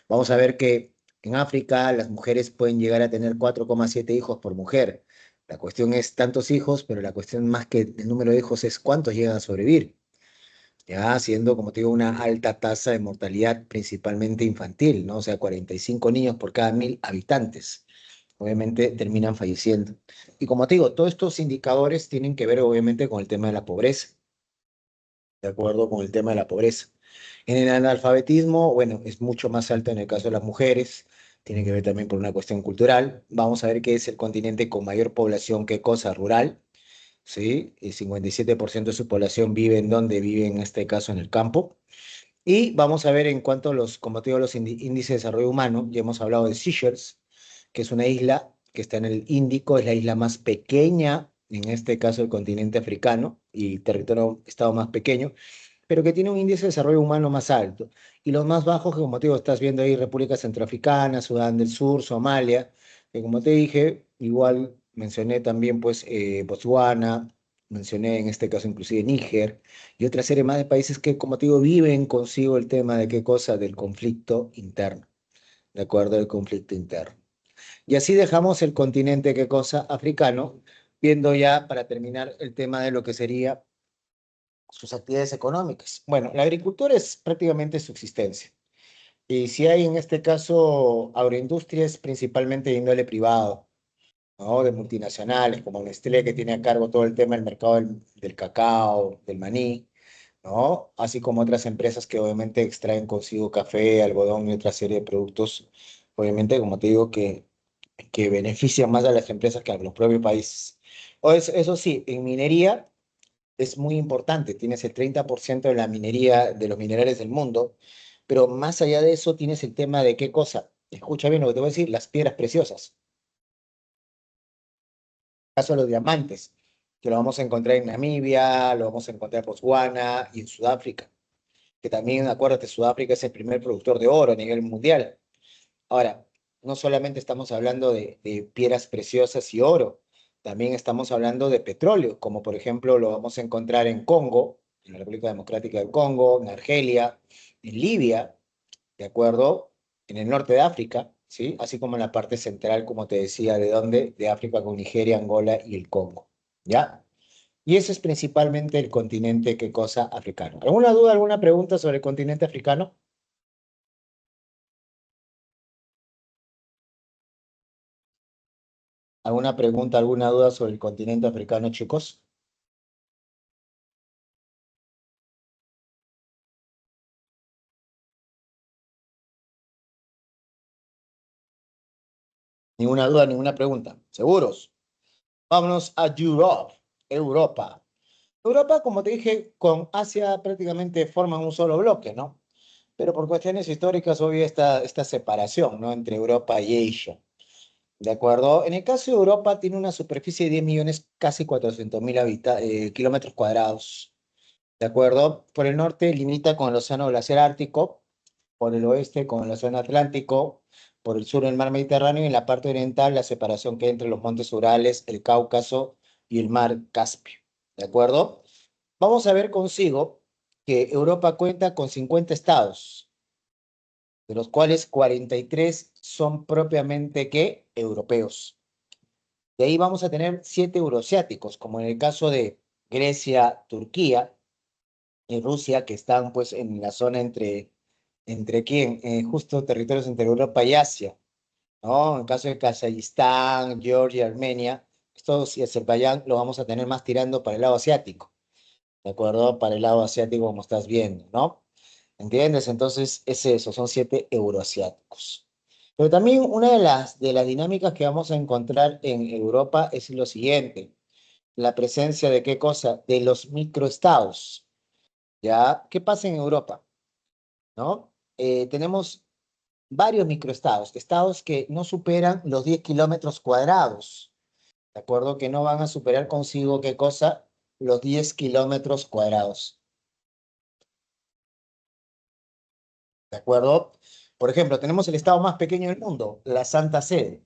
Vamos a ver que en África las mujeres pueden llegar a tener 4,7 hijos por mujer. La cuestión es tantos hijos, pero la cuestión más que el número de hijos es cuántos llegan a sobrevivir, ya siendo, como te digo, una alta tasa de mortalidad principalmente infantil, ¿no? O sea, 45 niños por cada 1.000 habitantes. Obviamente terminan falleciendo. Y como te digo, todos estos indicadores tienen que ver obviamente con el tema de la pobreza, de acuerdo con el tema de la pobreza. En el analfabetismo, bueno, es mucho más alto en el caso de las mujeres, tiene que ver también por una cuestión cultural. Vamos a ver que es el continente con mayor población, ¿qué cosa? Rural, ¿sí? El 57% de su población vive en donde vive, en este caso en el campo. Y vamos a ver en cuanto a los, como te digo, los índices de desarrollo humano, ya hemos hablado de Seychelles, que es una isla que está en el Índico, es la isla más pequeña, en este caso el continente africano, y territorio, estado más pequeño, pero que tiene un índice de desarrollo humano más alto. Y los más bajos, que como te digo, estás viendo ahí República Centroafricana, Sudán del Sur, Somalia, que como te dije, igual mencioné también pues Botswana, mencioné en este caso inclusive Níger, y otra serie más de países que, como te digo, viven consigo el tema de qué cosa, del conflicto interno, de acuerdo al conflicto interno. Y así dejamos el continente, qué cosa, africano, viendo ya para terminar el tema de lo que sería sus actividades económicas. Bueno, la agricultura es prácticamente subsistencia. Y si hay en este caso agroindustria es principalmente de índole privado, ¿no? De multinacionales como Nestlé, que tiene a cargo todo el tema del mercado del cacao, del maní, ¿no? Así como otras empresas que obviamente extraen consigo café, algodón y otra serie de productos, obviamente, como te digo, que benefician más a las empresas que a los propios países. Eso sí, en minería es muy importante, tienes el 30% de la minería, de los minerales del mundo, pero más allá de eso tienes el tema de qué cosa. Escucha bien lo que te voy a decir, las piedras preciosas, caso de los diamantes, que lo vamos a encontrar en Namibia, lo vamos a encontrar en Botswana y en Sudáfrica, que también, acuérdate, Sudáfrica es el primer productor de oro a nivel mundial. Ahora, no solamente estamos hablando de piedras preciosas y oro, también estamos hablando de petróleo, como por ejemplo lo vamos a encontrar en Congo, en la República Democrática del Congo, en Argelia, en Libia, ¿de acuerdo? En el norte de África, ¿sí? Así como en la parte central, como te decía, ¿de dónde? De África con Nigeria, Angola y el Congo, ¿ya? Y ese es principalmente el continente, ¿qué cosa? Africano. ¿Alguna duda, alguna pregunta sobre el continente africano? ¿Alguna pregunta, alguna duda sobre el continente africano, chicos? Ninguna duda, ninguna pregunta. ¿Seguros? Vámonos a Europa. Europa, como te dije, con Asia prácticamente forman un solo bloque, ¿no? Pero por cuestiones históricas, obvio, esta separación, ¿no? Entre Europa y Asia. ¿De acuerdo? En el caso de Europa, tiene una superficie de 10 millones, casi 400.000 kilómetros cuadrados. ¿De acuerdo? Por el norte limita con el Océano Glaciar Ártico, por el oeste con el Océano Atlántico, por el sur el mar Mediterráneo y en la parte oriental la separación que hay entre los montes Urales, el Cáucaso y el mar Caspio. ¿De acuerdo? Vamos a ver consigo que Europa cuenta con 50 estados, de los cuales 43 son propiamente ¿qué? Europeos. De ahí vamos a tener 7 euroasiáticos, como en el caso de Grecia, Turquía y Rusia, que están pues en la zona ¿entre quién? Justo territorios entre Europa y Asia, ¿no? En el caso de Kazajistán, Georgia, Armenia, estos y Azerbaiyán lo vamos a tener más tirando para el lado asiático, ¿de acuerdo? Para el lado asiático como estás viendo, ¿no? ¿Entiendes? Entonces es eso, son 7 euroasiáticos. Pero también una de las dinámicas que vamos a encontrar en Europa es lo siguiente, la presencia de qué cosa, de los microestados, ¿ya? ¿Qué pasa en Europa? ¿No? Tenemos varios microestados, estados que no superan los 10 kilómetros cuadrados, ¿de acuerdo? Que no van a superar consigo, ¿qué cosa? Los 10 kilómetros cuadrados, ¿de acuerdo? Por ejemplo, tenemos el estado más pequeño del mundo, la Santa Sede,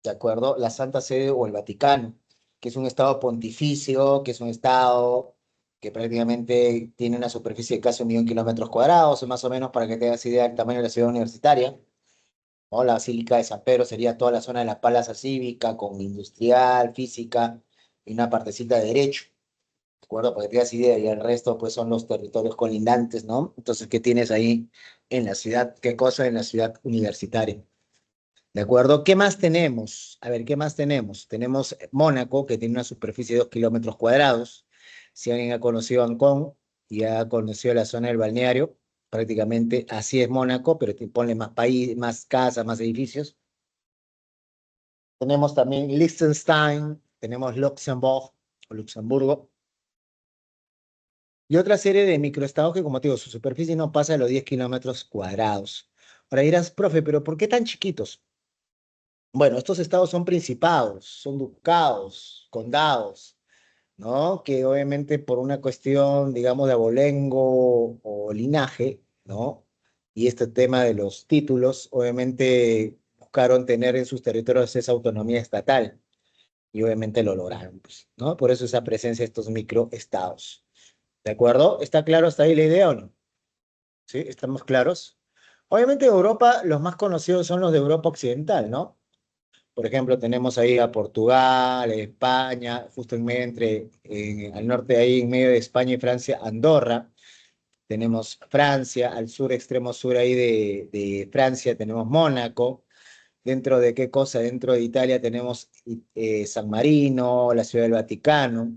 ¿de acuerdo? La Santa Sede o el Vaticano, que es un estado pontificio, que es un estado que prácticamente tiene una superficie de casi 1.000.000 kilómetros cuadrados, más o menos para que te hagas idea del tamaño de la ciudad universitaria, ¿no? La Basílica de San Pedro sería toda la zona de la Plaza Cívica, con industrial, física y una partecita de derecho, ¿de acuerdo? Para que te hagas idea, y el resto pues son los territorios colindantes, ¿no? Entonces, ¿qué tienes ahí en la ciudad? ¿Qué cosa en la ciudad universitaria? ¿De acuerdo? ¿Qué más tenemos? A ver, ¿qué más tenemos? Tenemos Mónaco, que tiene una superficie de 2 kilómetros cuadrados. Si alguien ha conocido Ancón y ha conocido la zona del balneario, prácticamente así es Mónaco, pero te ponle más país, más casas, más edificios. Tenemos también Liechtenstein, tenemos Luxemburgo o Luxemburgo, y otra serie de microestados que, como te digo, su superficie no pasa de los 10 kilómetros cuadrados. Ahora dirás, profe, pero ¿por qué tan chiquitos? Bueno, estos estados son principados, son ducados, condados, ¿no? Que obviamente por una cuestión, digamos, de abolengo o linaje, ¿no? Y este tema de los títulos, obviamente buscaron tener en sus territorios esa autonomía estatal y obviamente lo lograron, pues, ¿no? Por eso esa presencia de estos microestados. ¿De acuerdo? ¿Está claro hasta ahí la idea o no? ¿Sí? ¿Estamos claros? Obviamente Europa, los más conocidos son los de Europa Occidental, ¿no? Por ejemplo, tenemos ahí a Portugal, España, justo en medio al norte de ahí, en medio de España y Francia, Andorra. Tenemos Francia, al sur, extremo sur ahí de Francia, tenemos Mónaco. Dentro de qué cosa, dentro de Italia tenemos San Marino, la Ciudad del Vaticano,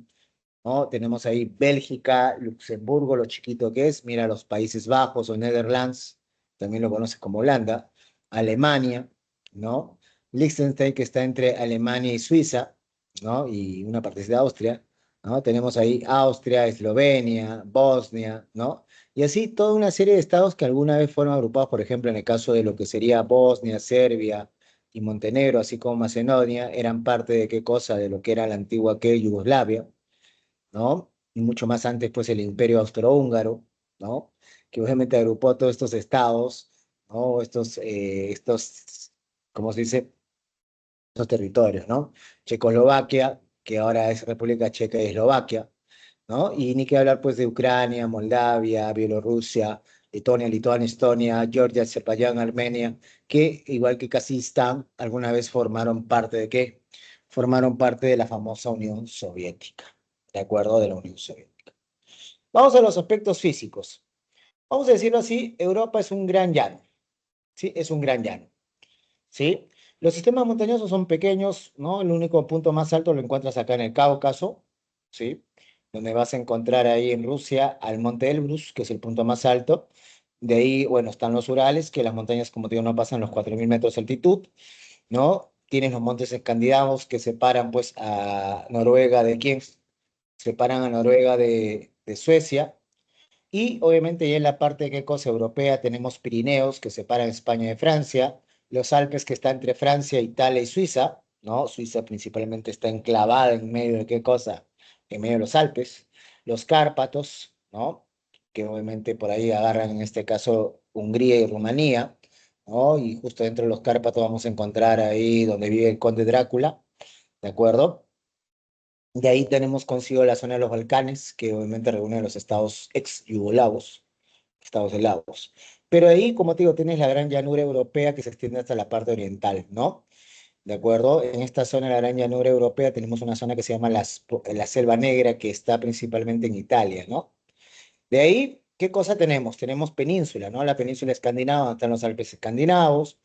¿no? Tenemos ahí Bélgica, Luxemburgo, lo chiquito que es, mira los Países Bajos o Netherlands, también lo conoces como Holanda, Alemania, ¿no? Liechtenstein, que está entre Alemania y Suiza, ¿no? Y una parte de Austria, ¿no? Tenemos ahí Austria, Eslovenia, Bosnia, ¿no? Y así toda una serie de estados que alguna vez fueron agrupados, por ejemplo, en el caso de lo que sería Bosnia, Serbia y Montenegro, así como Macedonia, eran parte de qué cosa, de lo que era la antigua que Yugoslavia, ¿no? Y mucho más antes, pues, el Imperio Austrohúngaro, ¿no? Que obviamente agrupó todos estos estados, ¿no? ¿Cómo se dice? Estos territorios, ¿no? Checoslovaquia, que ahora es República Checa y Eslovaquia, ¿no? Y ni que hablar, pues, de Ucrania, Moldavia, Bielorrusia, Letonia, Lituania, Estonia, Georgia, Azerbaiyán, Armenia, que, igual que Kazajistán, alguna vez formaron parte ¿de qué? Formaron parte de la famosa Unión Soviética, ¿de acuerdo? De la Unión Soviética. Vamos a los aspectos físicos. Vamos a decirlo así, Europa es un gran llano, ¿sí? Es un gran llano, ¿sí? Los sistemas montañosos son pequeños, ¿no? El único punto más alto lo encuentras acá en el Cáucaso, ¿sí? Donde vas a encontrar ahí en Rusia al Monte Elbrus, que es el punto más alto. De ahí, bueno, están los Urales, que las montañas, como te digo, no pasan los 4.000 metros de altitud, ¿no? Tienes los montes escandinavos que separan, pues, a Noruega de quién, separan a Noruega de Suecia. Y obviamente ya en la parte de qué cosa europea tenemos Pirineos que separan España de Francia, los Alpes que está entre Francia, Italia y Suiza, ¿no? Suiza principalmente está enclavada en medio de qué cosa, en medio de los Alpes, los Cárpatos, ¿no? Que obviamente por ahí agarran en este caso Hungría y Rumanía, ¿no? Y justo dentro de los Cárpatos vamos a encontrar ahí donde vive el conde Drácula, ¿de acuerdo? De ahí tenemos consigo la zona de los Balcanes, que obviamente reúne a los estados ex-yugoslavos, estados eslavos. Pero ahí, como te digo, tienes la gran llanura europea que se extiende hasta la parte oriental, ¿no? ¿De acuerdo? En esta zona de la gran llanura europea tenemos una zona que se llama la Selva Negra, que está principalmente en Italia, ¿no? De ahí, ¿qué cosa tenemos? Tenemos península, ¿no? La península escandinava, donde están los Alpes escandinavos.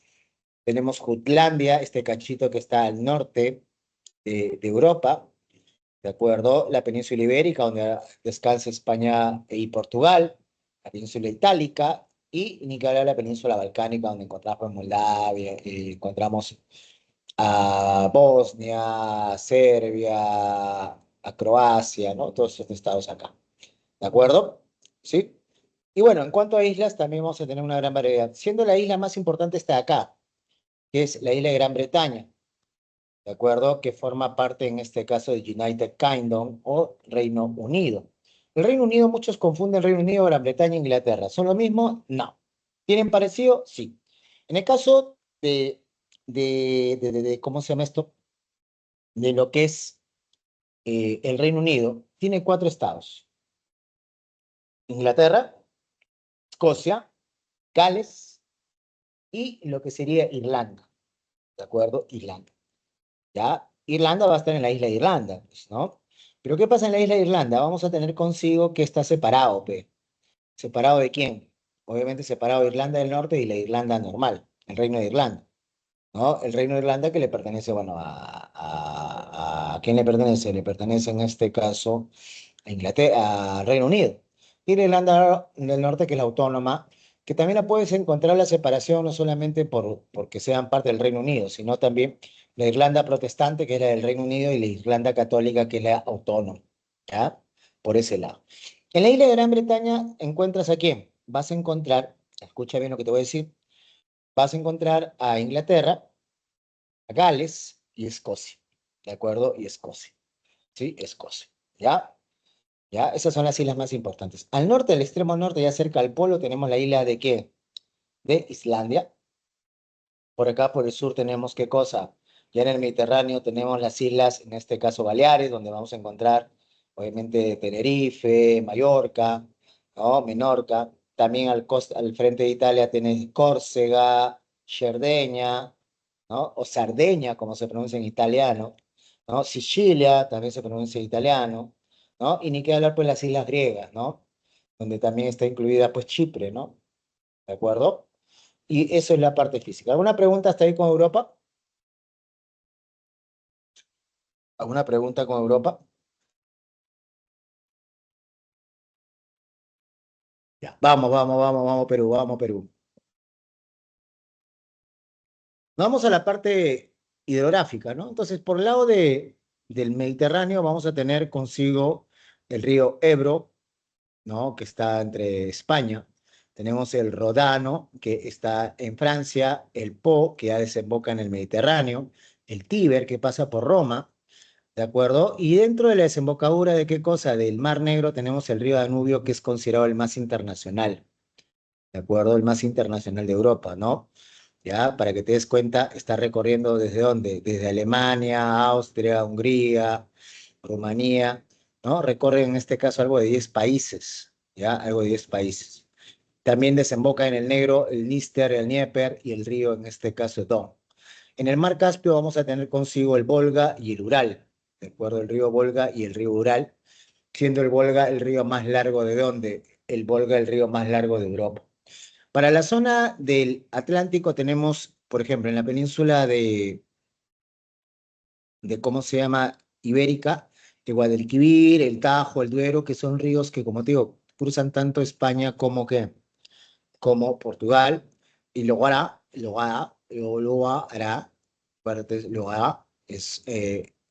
Tenemos Jutlandia, este cachito que está al norte de Europa, ¿de acuerdo? La península ibérica, donde descansa España y Portugal, la península itálica, y ni que hablar de la península balcánica, donde encontramos pues, Moldavia, y encontramos a Bosnia, a Serbia, a Croacia, ¿no? Todos estos estados acá, ¿de acuerdo? ¿Sí? Y bueno, en cuanto a islas, también vamos a tener una gran variedad, siendo la isla más importante esta de acá, que es la isla de Gran Bretaña, ¿de acuerdo? Que forma parte en este caso de United Kingdom o Reino Unido. El Reino Unido, muchos confunden Reino Unido, Gran Bretaña e Inglaterra. ¿Son lo mismo? No. ¿Tienen parecido? Sí. En el caso ¿cómo se llama esto? De lo que es el Reino Unido, tiene cuatro estados. Inglaterra, Escocia, Gales y lo que sería Irlanda. ¿De acuerdo? Irlanda. ¿Ya? Irlanda va a estar en la isla de Irlanda, pues, ¿no? Pero ¿qué pasa en la isla de Irlanda? Vamos a tener consigo que está separado, pe. ¿Separado de quién? Obviamente separado de Irlanda del Norte y la Irlanda normal, el Reino de Irlanda, ¿no? El Reino de Irlanda que le pertenece, bueno, ¿a quién le pertenece? Le pertenece en este caso a Inglaterra, a Reino Unido. Y la Irlanda del Norte, que es la autónoma, que también la puedes encontrar la separación no solamente porque sean parte del Reino Unido, sino también la Irlanda protestante, que es la del Reino Unido, y la Irlanda católica, que es la autónoma, ¿ya? Por ese lado. En la isla de Gran Bretaña encuentras a quién? Vas a encontrar, escucha bien lo que te voy a decir, vas a encontrar a Inglaterra, a Gales y Escocia, ¿de acuerdo? Y Escocia, ¿sí? Escocia, ¿ya? ¿Ya? Esas son las islas más importantes. Al norte, al extremo norte, ya cerca al polo, tenemos la isla de ¿qué? De Islandia. Por acá, por el sur, tenemos ¿qué cosa? Ya en el Mediterráneo tenemos las islas, en este caso Baleares, donde vamos a encontrar, obviamente, Tenerife, Mallorca, ¿no? Menorca. También al frente de Italia tenés Córcega, Cerdeña, ¿no? O Sardeña, como se pronuncia en italiano, ¿no? Sicilia, también se pronuncia en italiano, ¿no? Y ni qué hablar, pues, las islas griegas, ¿no? Donde también está incluida, pues, Chipre, ¿no? ¿De acuerdo? Y eso es la parte física. ¿Alguna pregunta hasta ahí con Europa? ¿Alguna pregunta con Europa? Ya. Vamos, Perú, vamos, Perú. Vamos a la parte hidrográfica, ¿no? Entonces, por el lado del Mediterráneo vamos a tener consigo el río Ebro, ¿no? Que está entre España. Tenemos el Rodano, que está en Francia, el Po, que ya desemboca en el Mediterráneo, el Tíber, que pasa por Roma, ¿de acuerdo? Y dentro de la desembocadura de qué cosa, del Mar Negro, tenemos el río Danubio, que es considerado el más internacional, ¿de acuerdo? El más internacional de Europa, ¿no? Ya, para que te des cuenta, está recorriendo desde dónde, desde Alemania, Austria, Hungría, Rumanía, ¿no? Recorre en este caso algo de 10 países, ¿ya? Algo de 10 países. También desemboca en el Negro, el Níster, el Dnieper y el río, en este caso, Don. En el mar Caspio vamos a tener consigo el Volga y el Ural, ¿de acuerdo? El río Volga y el río Ural, siendo el Volga el río más largo de dónde, el Volga el río más largo de Europa. Para la zona del Atlántico tenemos por ejemplo, en la península de ¿cómo se llama? Ibérica, el Guadalquivir, el Tajo, el Duero, que son ríos que, como te digo, cruzan tanto España como Portugal, y luego hará, luego hará,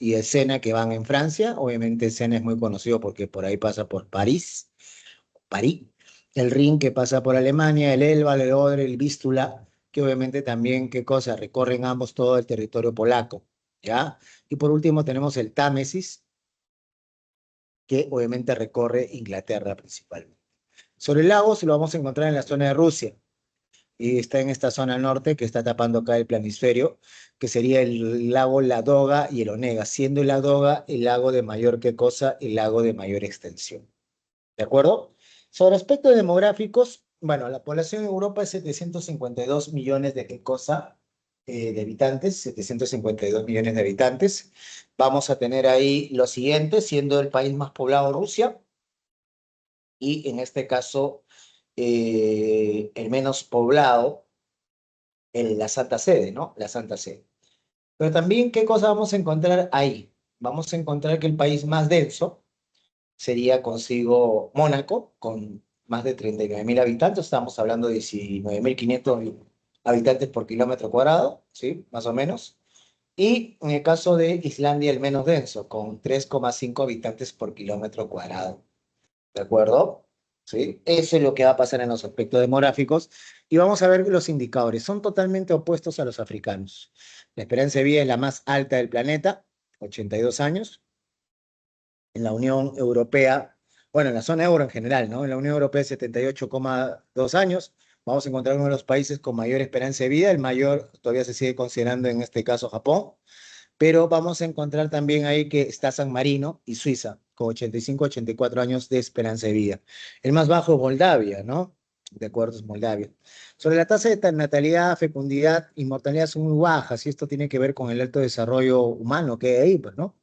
y el Sena que van en Francia, obviamente Sena es muy conocido porque por ahí pasa por París, el Rin que pasa por Alemania, el Elba, el Oder, el Vístula, que obviamente también, ¿qué cosa? Recorren ambos todo el territorio polaco, ¿ya? Y por último tenemos el Támesis, que obviamente recorre Inglaterra principalmente. Sobre el lago se lo vamos a encontrar en la zona de Rusia, y está en esta zona norte que está tapando acá el planisferio, que sería el lago Ladoga y el Onega, siendo el Ladoga el lago de mayor, ¿qué cosa? El lago de mayor extensión. ¿De acuerdo? Sobre aspectos demográficos, bueno, la población en Europa es 752 millones de qué cosa, de habitantes, 752 millones de habitantes. Vamos a tener ahí lo siguiente, siendo el país más poblado Rusia, y en este caso el menos poblado, la Santa Sede, ¿no? La Santa Sede. Pero también, ¿qué cosa vamos a encontrar ahí? Vamos a encontrar que el país más denso sería consigo Mónaco, con más de 39.000 habitantes, estamos hablando de 19.500 habitantes por kilómetro cuadrado, ¿sí? Más o menos. Y en el caso de Islandia, el menos denso, con 3,5 habitantes por kilómetro cuadrado. ¿De acuerdo? ¿Sí? Eso es lo que va a pasar en los aspectos demográficos. Y vamos a ver los indicadores. Son totalmente opuestos a los africanos. La esperanza de vida es la más alta del planeta, 82 años. En la Unión Europea, bueno, en la zona euro en general, ¿no? En la Unión Europea 78,2 años. Vamos a encontrar uno de los países con mayor esperanza de vida. El mayor todavía se sigue considerando en este caso Japón, pero vamos a encontrar también ahí que está San Marino y Suiza, con 85, 84 años de esperanza de vida. El más bajo es Moldavia, ¿no? De acuerdo, es Moldavia. Sobre la tasa de natalidad, fecundidad y mortalidad son muy bajas, y esto tiene que ver con el alto desarrollo humano que hay ahí, pues, ¿no?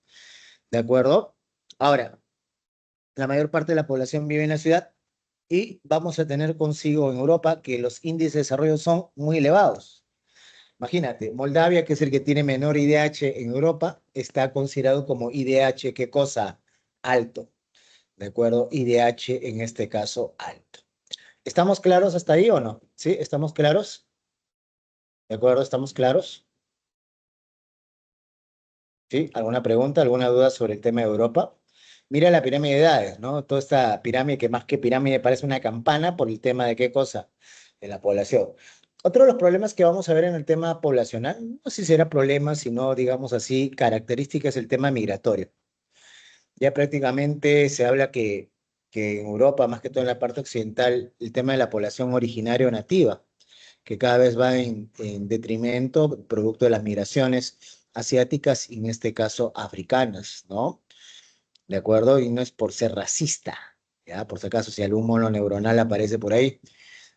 ¿De acuerdo? Ahora, la mayor parte de la población vive en la ciudad, y vamos a tener consigo en Europa que los índices de desarrollo son muy elevados. Imagínate, Moldavia, que es el que tiene menor IDH en Europa, está considerado como IDH, ¿qué cosa? Alto, ¿de acuerdo? IDH en este caso alto. ¿Estamos claros hasta ahí o no? ¿Sí? ¿Estamos claros? ¿De acuerdo? ¿Estamos claros? ¿Sí? ¿Alguna pregunta, alguna duda sobre el tema de Europa? Mira la pirámide de edades, ¿no? Toda esta pirámide que más que pirámide parece una campana por el tema de qué cosa, de la población. Otro de los problemas que vamos a ver en el tema poblacional, no sé si será problema, sino digamos así, característica es el tema migratorio. Ya prácticamente se habla que en Europa, más que todo en la parte occidental, el tema de la población originaria o nativa, que cada vez va en detrimento, producto de las migraciones asiáticas y en este caso africanas, ¿no? ¿De acuerdo? Y no es por ser racista, ¿ya? Por si acaso, si algún mono neuronal aparece por ahí,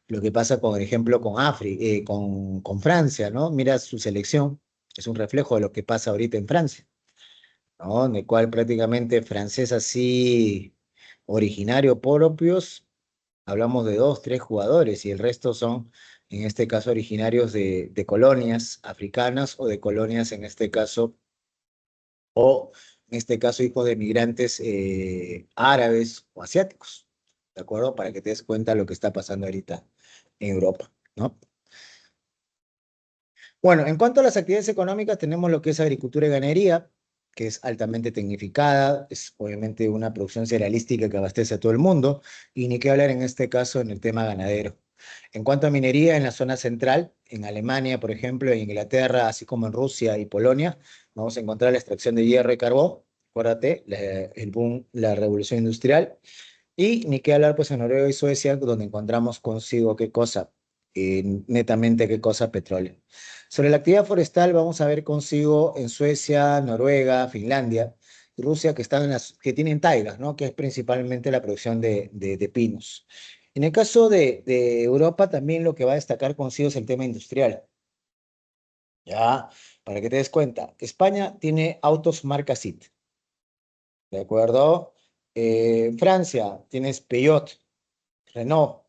lo que pasa, por ejemplo, con Francia, ¿no? Mira su selección, es un reflejo de lo que pasa ahorita en Francia, ¿no? En el cual prácticamente francés así, originario propios, hablamos de dos, tres jugadores, y el resto son, en este caso, originarios de colonias africanas, o de colonias, en este caso, o en este caso, hijos de migrantes árabes o asiáticos, ¿de acuerdo? Para que te des cuenta de lo que está pasando ahorita en Europa, ¿no? Bueno, en cuanto a las actividades económicas, tenemos lo que es agricultura y ganadería, que es altamente tecnificada, es obviamente una producción cerealística que abastece a todo el mundo, y ni qué hablar en este caso en el tema ganadero. En cuanto a minería, en la zona central, en Alemania, por ejemplo, en Inglaterra, así como en Rusia y Polonia, vamos a encontrar la extracción de hierro y carbón, acuérdate, el boom, la revolución industrial, y ni qué hablar pues en Noruega y Suecia, donde encontramos consigo qué cosa, netamente qué cosa, petróleo. Sobre la actividad forestal vamos a ver consigo en Suecia, Noruega, Finlandia y Rusia, que tienen taigas, ¿no? Que es principalmente la producción de pinos. En el caso de Europa también lo que va a destacar consigo es el tema industrial. Ya, para que te des cuenta, España tiene autos marca SIT, ¿de acuerdo? Francia tienes Peugeot, Renault.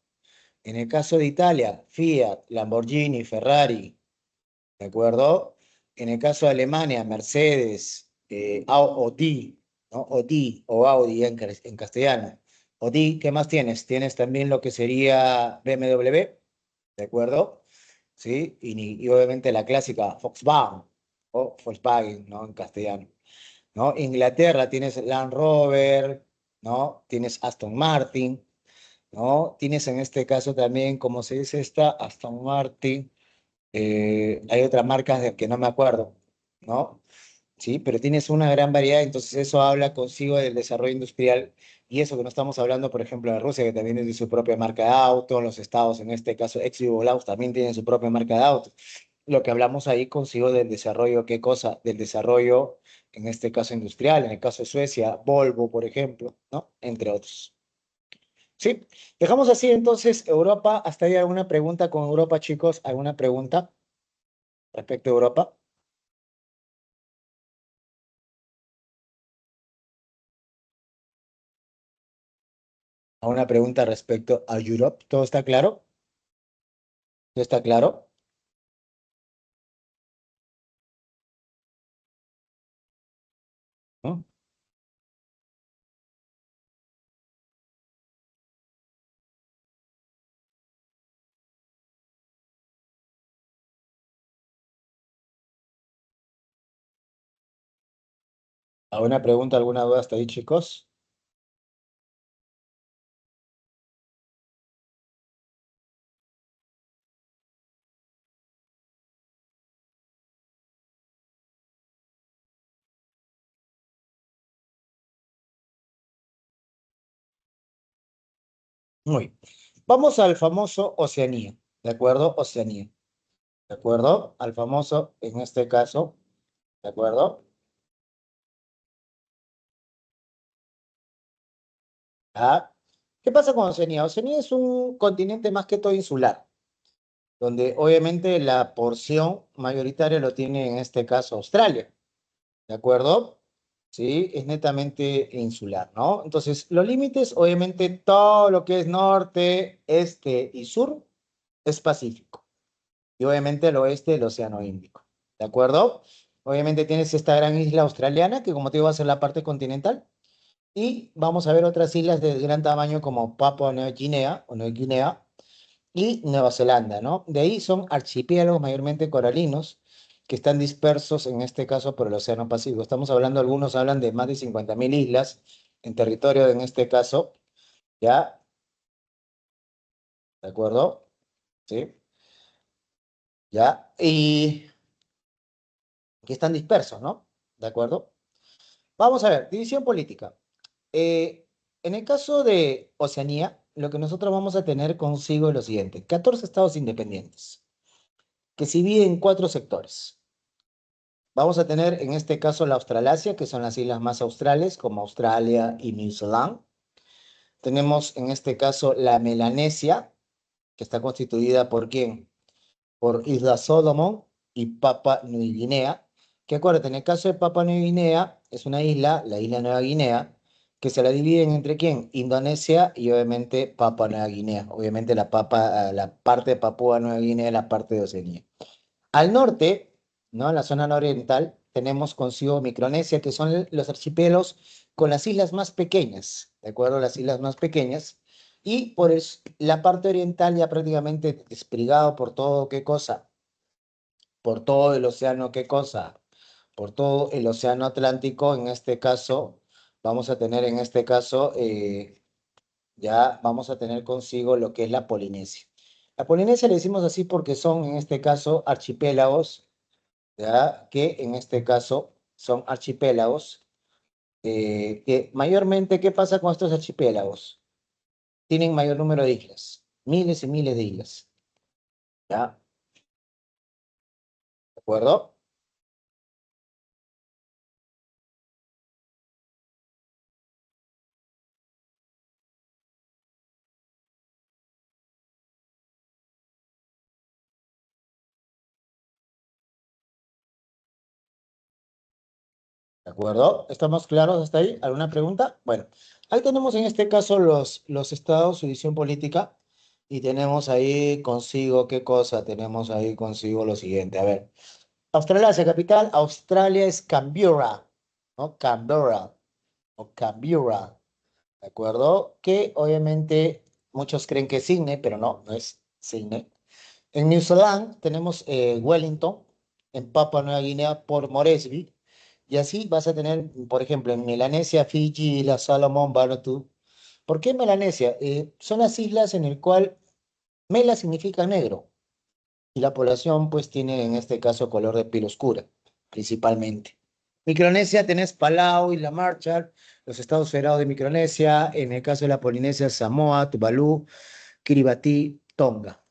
En el caso de Italia, Fiat, Lamborghini, Ferrari. ¿de acuerdo? En el caso de Alemania, Mercedes, Audi, ¿no? Audi o Audi en castellano. Audi, ¿qué más tienes? Tienes también lo que sería BMW, ¿de acuerdo? ¿Sí? Y obviamente la clásica Volkswagen o Volkswagen, ¿no? En castellano, ¿no? Inglaterra tienes Land Rover, ¿no? Tienes Aston Martin, ¿no? Tienes en este caso también, como se dice esta, Aston Martin, hay otras marcas de que no me acuerdo, ¿no? Sí, pero tienes una gran variedad, entonces eso habla consigo del desarrollo industrial y eso que no estamos hablando, por ejemplo, de Rusia, que también tiene su propia marca de auto, los estados, en este caso, ex-Yugoslavos, también tienen su propia marca de auto. Lo que hablamos ahí consigo del desarrollo, ¿qué cosa? Del desarrollo, en este caso industrial, en el caso de Suecia, Volvo, por ejemplo, ¿no? Entre otros. Sí, dejamos así entonces Europa. ¿Hasta ahí alguna pregunta con Europa, chicos? ¿Alguna pregunta respecto a Europa? ¿Alguna pregunta respecto a Europe? ¿Todo está claro? ¿Todo está claro? ¿No? ¿Alguna pregunta, alguna duda hasta ahí, chicos? Muy bien. Vamos al famoso Oceanía, ¿de acuerdo? Oceanía, ¿de acuerdo? Al famoso, en este caso, ¿de acuerdo? Ah, ¿qué pasa con Oceanía? Oceanía es un continente más que todo insular, donde obviamente la porción mayoritaria lo tiene en este caso Australia, ¿de acuerdo? Sí, es netamente insular, ¿no? Entonces, los límites, obviamente, todo lo que es norte, este y sur es Pacífico. Y obviamente el oeste el Océano Índico, ¿de acuerdo? Obviamente tienes esta gran isla australiana, que como te digo va a ser la parte continental, y vamos a ver otras islas de gran tamaño como Papua Nueva Guinea o Nueva Guinea, y Nueva Zelanda, ¿no? De ahí son archipiélagos mayormente coralinos que están dispersos en este caso por el Océano Pacífico. Estamos hablando, algunos hablan de más de 50.000 islas en territorio, en este caso, ¿ya? ¿De acuerdo? ¿Sí? ¿Ya? Y que están dispersos, ¿no? ¿De acuerdo? Vamos a ver, división política. Eh, en el caso de Oceanía, lo que nosotros vamos a tener consigo es lo siguiente: 14 estados independientes, que se dividen en cuatro sectores. Vamos a tener en este caso la Australasia, que son las islas más australes, como Australia y New Zealand. Tenemos en este caso la Melanesia, que está constituida por ¿quién? Por Isla Solomon y Papua Nueva Guinea, que acuérdate, en el caso de Papua Nueva Guinea, es una isla, la isla Nueva Guinea, que se la dividen entre ¿quién? Indonesia y obviamente Papua Nueva Guinea. Obviamente la parte de Papua Nueva Guinea es la parte de Oceanía. Al norte, ¿no? En la zona nororiental, tenemos consigo Micronesia, que son los archipelos con las islas más pequeñas, ¿de acuerdo? Las islas más pequeñas. Y la parte oriental ya prácticamente desbrigado por todo, ¿qué cosa? Por todo el océano, ¿qué cosa? Por todo el océano Atlántico, en este caso, vamos a tener en este caso, ya vamos a tener consigo lo que es la Polinesia. La Polinesia le decimos así porque son, en este caso, archipiélagos, ¿ya? Que en este caso son archipiélagos, que mayormente, ¿qué pasa con estos archipiélagos? Tienen mayor número de islas, miles y miles de islas, ¿ya? ¿De acuerdo? ¿De acuerdo? ¿Estamos claros hasta ahí? ¿Alguna pregunta? Bueno, ahí tenemos en este caso los estados, su división política. Y tenemos ahí consigo, ¿qué cosa? Tenemos ahí consigo lo siguiente. A ver, Australasia, capital. Australia es Canberra, ¿no? Canberra o Canberra, ¿de acuerdo? Que obviamente muchos creen que es Sydney, pero no, no es Sydney. En New Zealand tenemos Wellington, en Papua Nueva Guinea por Moresby, y así vas a tener, por ejemplo, en Melanesia, Fiji, la Salomón, Vanuatu. ¿Por qué Melanesia? Son las islas en el cual Mela significa negro, y la población pues tiene en este caso color de piel oscura, principalmente. Micronesia tenés Palau, Isla Marshall, los estados federados de Micronesia, en el caso de la Polinesia, Samoa, Tuvalu, Kiribati, Tonga.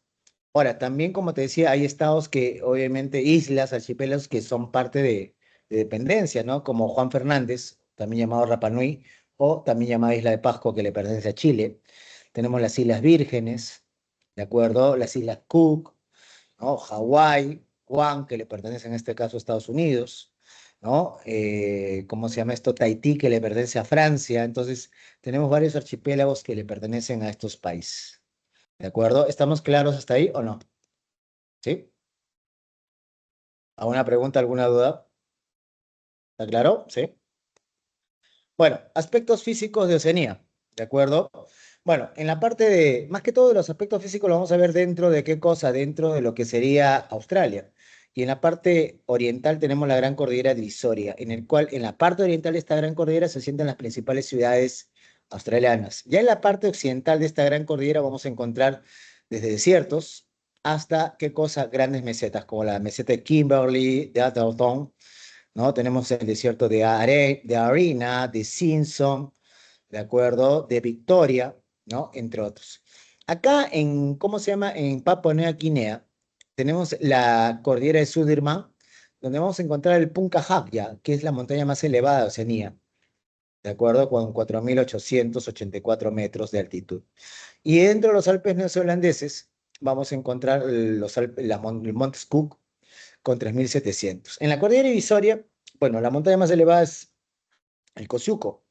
Ahora, también como te decía, hay estados que obviamente, islas, archipiélagos que son parte de dependencia, ¿no? Como Juan Fernández, también llamado Rapa Nui, o también llamada Isla de Pascua, que le pertenece a Chile. Tenemos las Islas Vírgenes, ¿de acuerdo? Las Islas Cook, ¿no? Hawái, Guam, que le pertenece en este caso a Estados Unidos, ¿no? ¿Cómo se llama esto? Tahití, que le pertenece a Francia. Entonces, tenemos varios archipiélagos que le pertenecen a estos países, ¿de acuerdo? ¿Estamos claros hasta ahí o no? ¿Sí? ¿Alguna pregunta, alguna duda? ¿Está claro? ¿Sí? Bueno, aspectos físicos de Oceanía, ¿de acuerdo? Bueno, en la parte de, más que todo los aspectos físicos los vamos a ver dentro de qué cosa, dentro de lo que sería Australia. Y en la parte oriental tenemos la Gran Cordillera Divisoria, en el cual en la parte oriental de esta Gran Cordillera se sientan las principales ciudades australianas. Ya en la parte occidental de esta Gran Cordillera vamos a encontrar desde desiertos hasta qué cosa, grandes mesetas, como la meseta de Kimberley, de Atherton, ¿no? Tenemos el desierto de Arena, de Simpson, ¿de acuerdo? De Victoria, ¿no? Entre otros. Acá en, ¿cómo se llama? En Papua Nueva Guinea, tenemos la cordillera de Sudirman, donde vamos a encontrar el Punta Hakya, que es la montaña más elevada de Oceanía, ¿de acuerdo? Con 4.884 metros de altitud. Y dentro de los Alpes neozelandeses, vamos a encontrar el Montes Cook, con 3.700. En la cordillera divisoria, bueno, la montaña más elevada es el Cosiuco,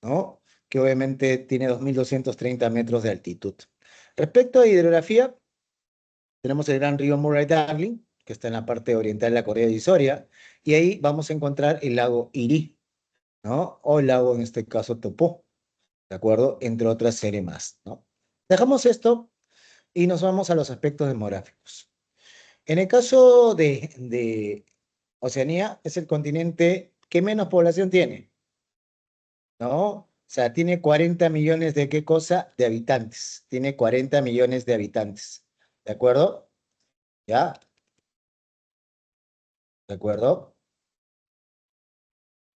¿no? Que obviamente tiene 2.230 metros de altitud. Respecto a hidrografía, tenemos el gran río Murray-Darling, que está en la parte oriental de la cordillera divisoria, y ahí vamos a encontrar el lago Irí, ¿no? O el lago, en este caso, Topó, ¿de acuerdo? Entre otras series más, ¿no? Dejamos esto y nos vamos a los aspectos demográficos. En el caso de Oceanía, es el continente que menos población tiene, ¿no? O sea, tiene 40 millones de qué cosa? De habitantes. Tiene 40 millones de habitantes. ¿De acuerdo? ¿Ya? ¿De acuerdo?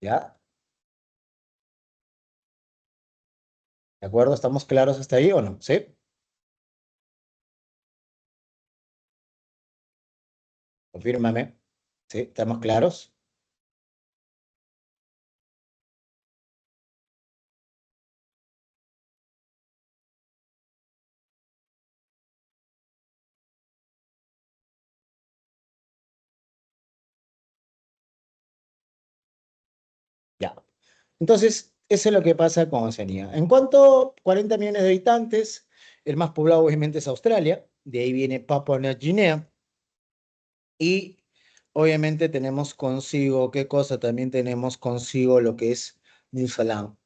¿Ya? ¿De acuerdo? ¿Estamos claros hasta ahí o no? ¿Sí? Confírmame. ¿Sí? ¿Estamos claros? Ya. Entonces, eso es lo que pasa con Oceanía. En cuanto a 40 millones de habitantes, el más poblado obviamente es Australia, de ahí viene Papua Nueva Guinea, y obviamente tenemos consigo, ¿qué cosa? También tenemos consigo lo que es New Zealand.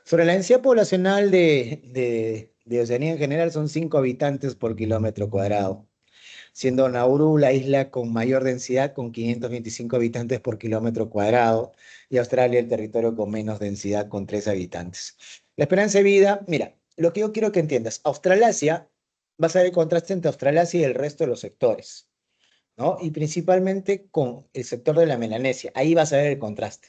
Sobre la densidad poblacional de Oceanía en general son 5 habitantes por kilómetro cuadrado, siendo Nauru la isla con mayor densidad con 525 habitantes por kilómetro cuadrado y Australia el territorio con menos densidad con 3 habitantes. La esperanza de vida, mira, lo que yo quiero que entiendas, Australasia, vas a ver el contraste entre Australasia y el resto de los sectores, ¿no? Y principalmente con el sector de la Melanesia, ahí vas a ver el contraste.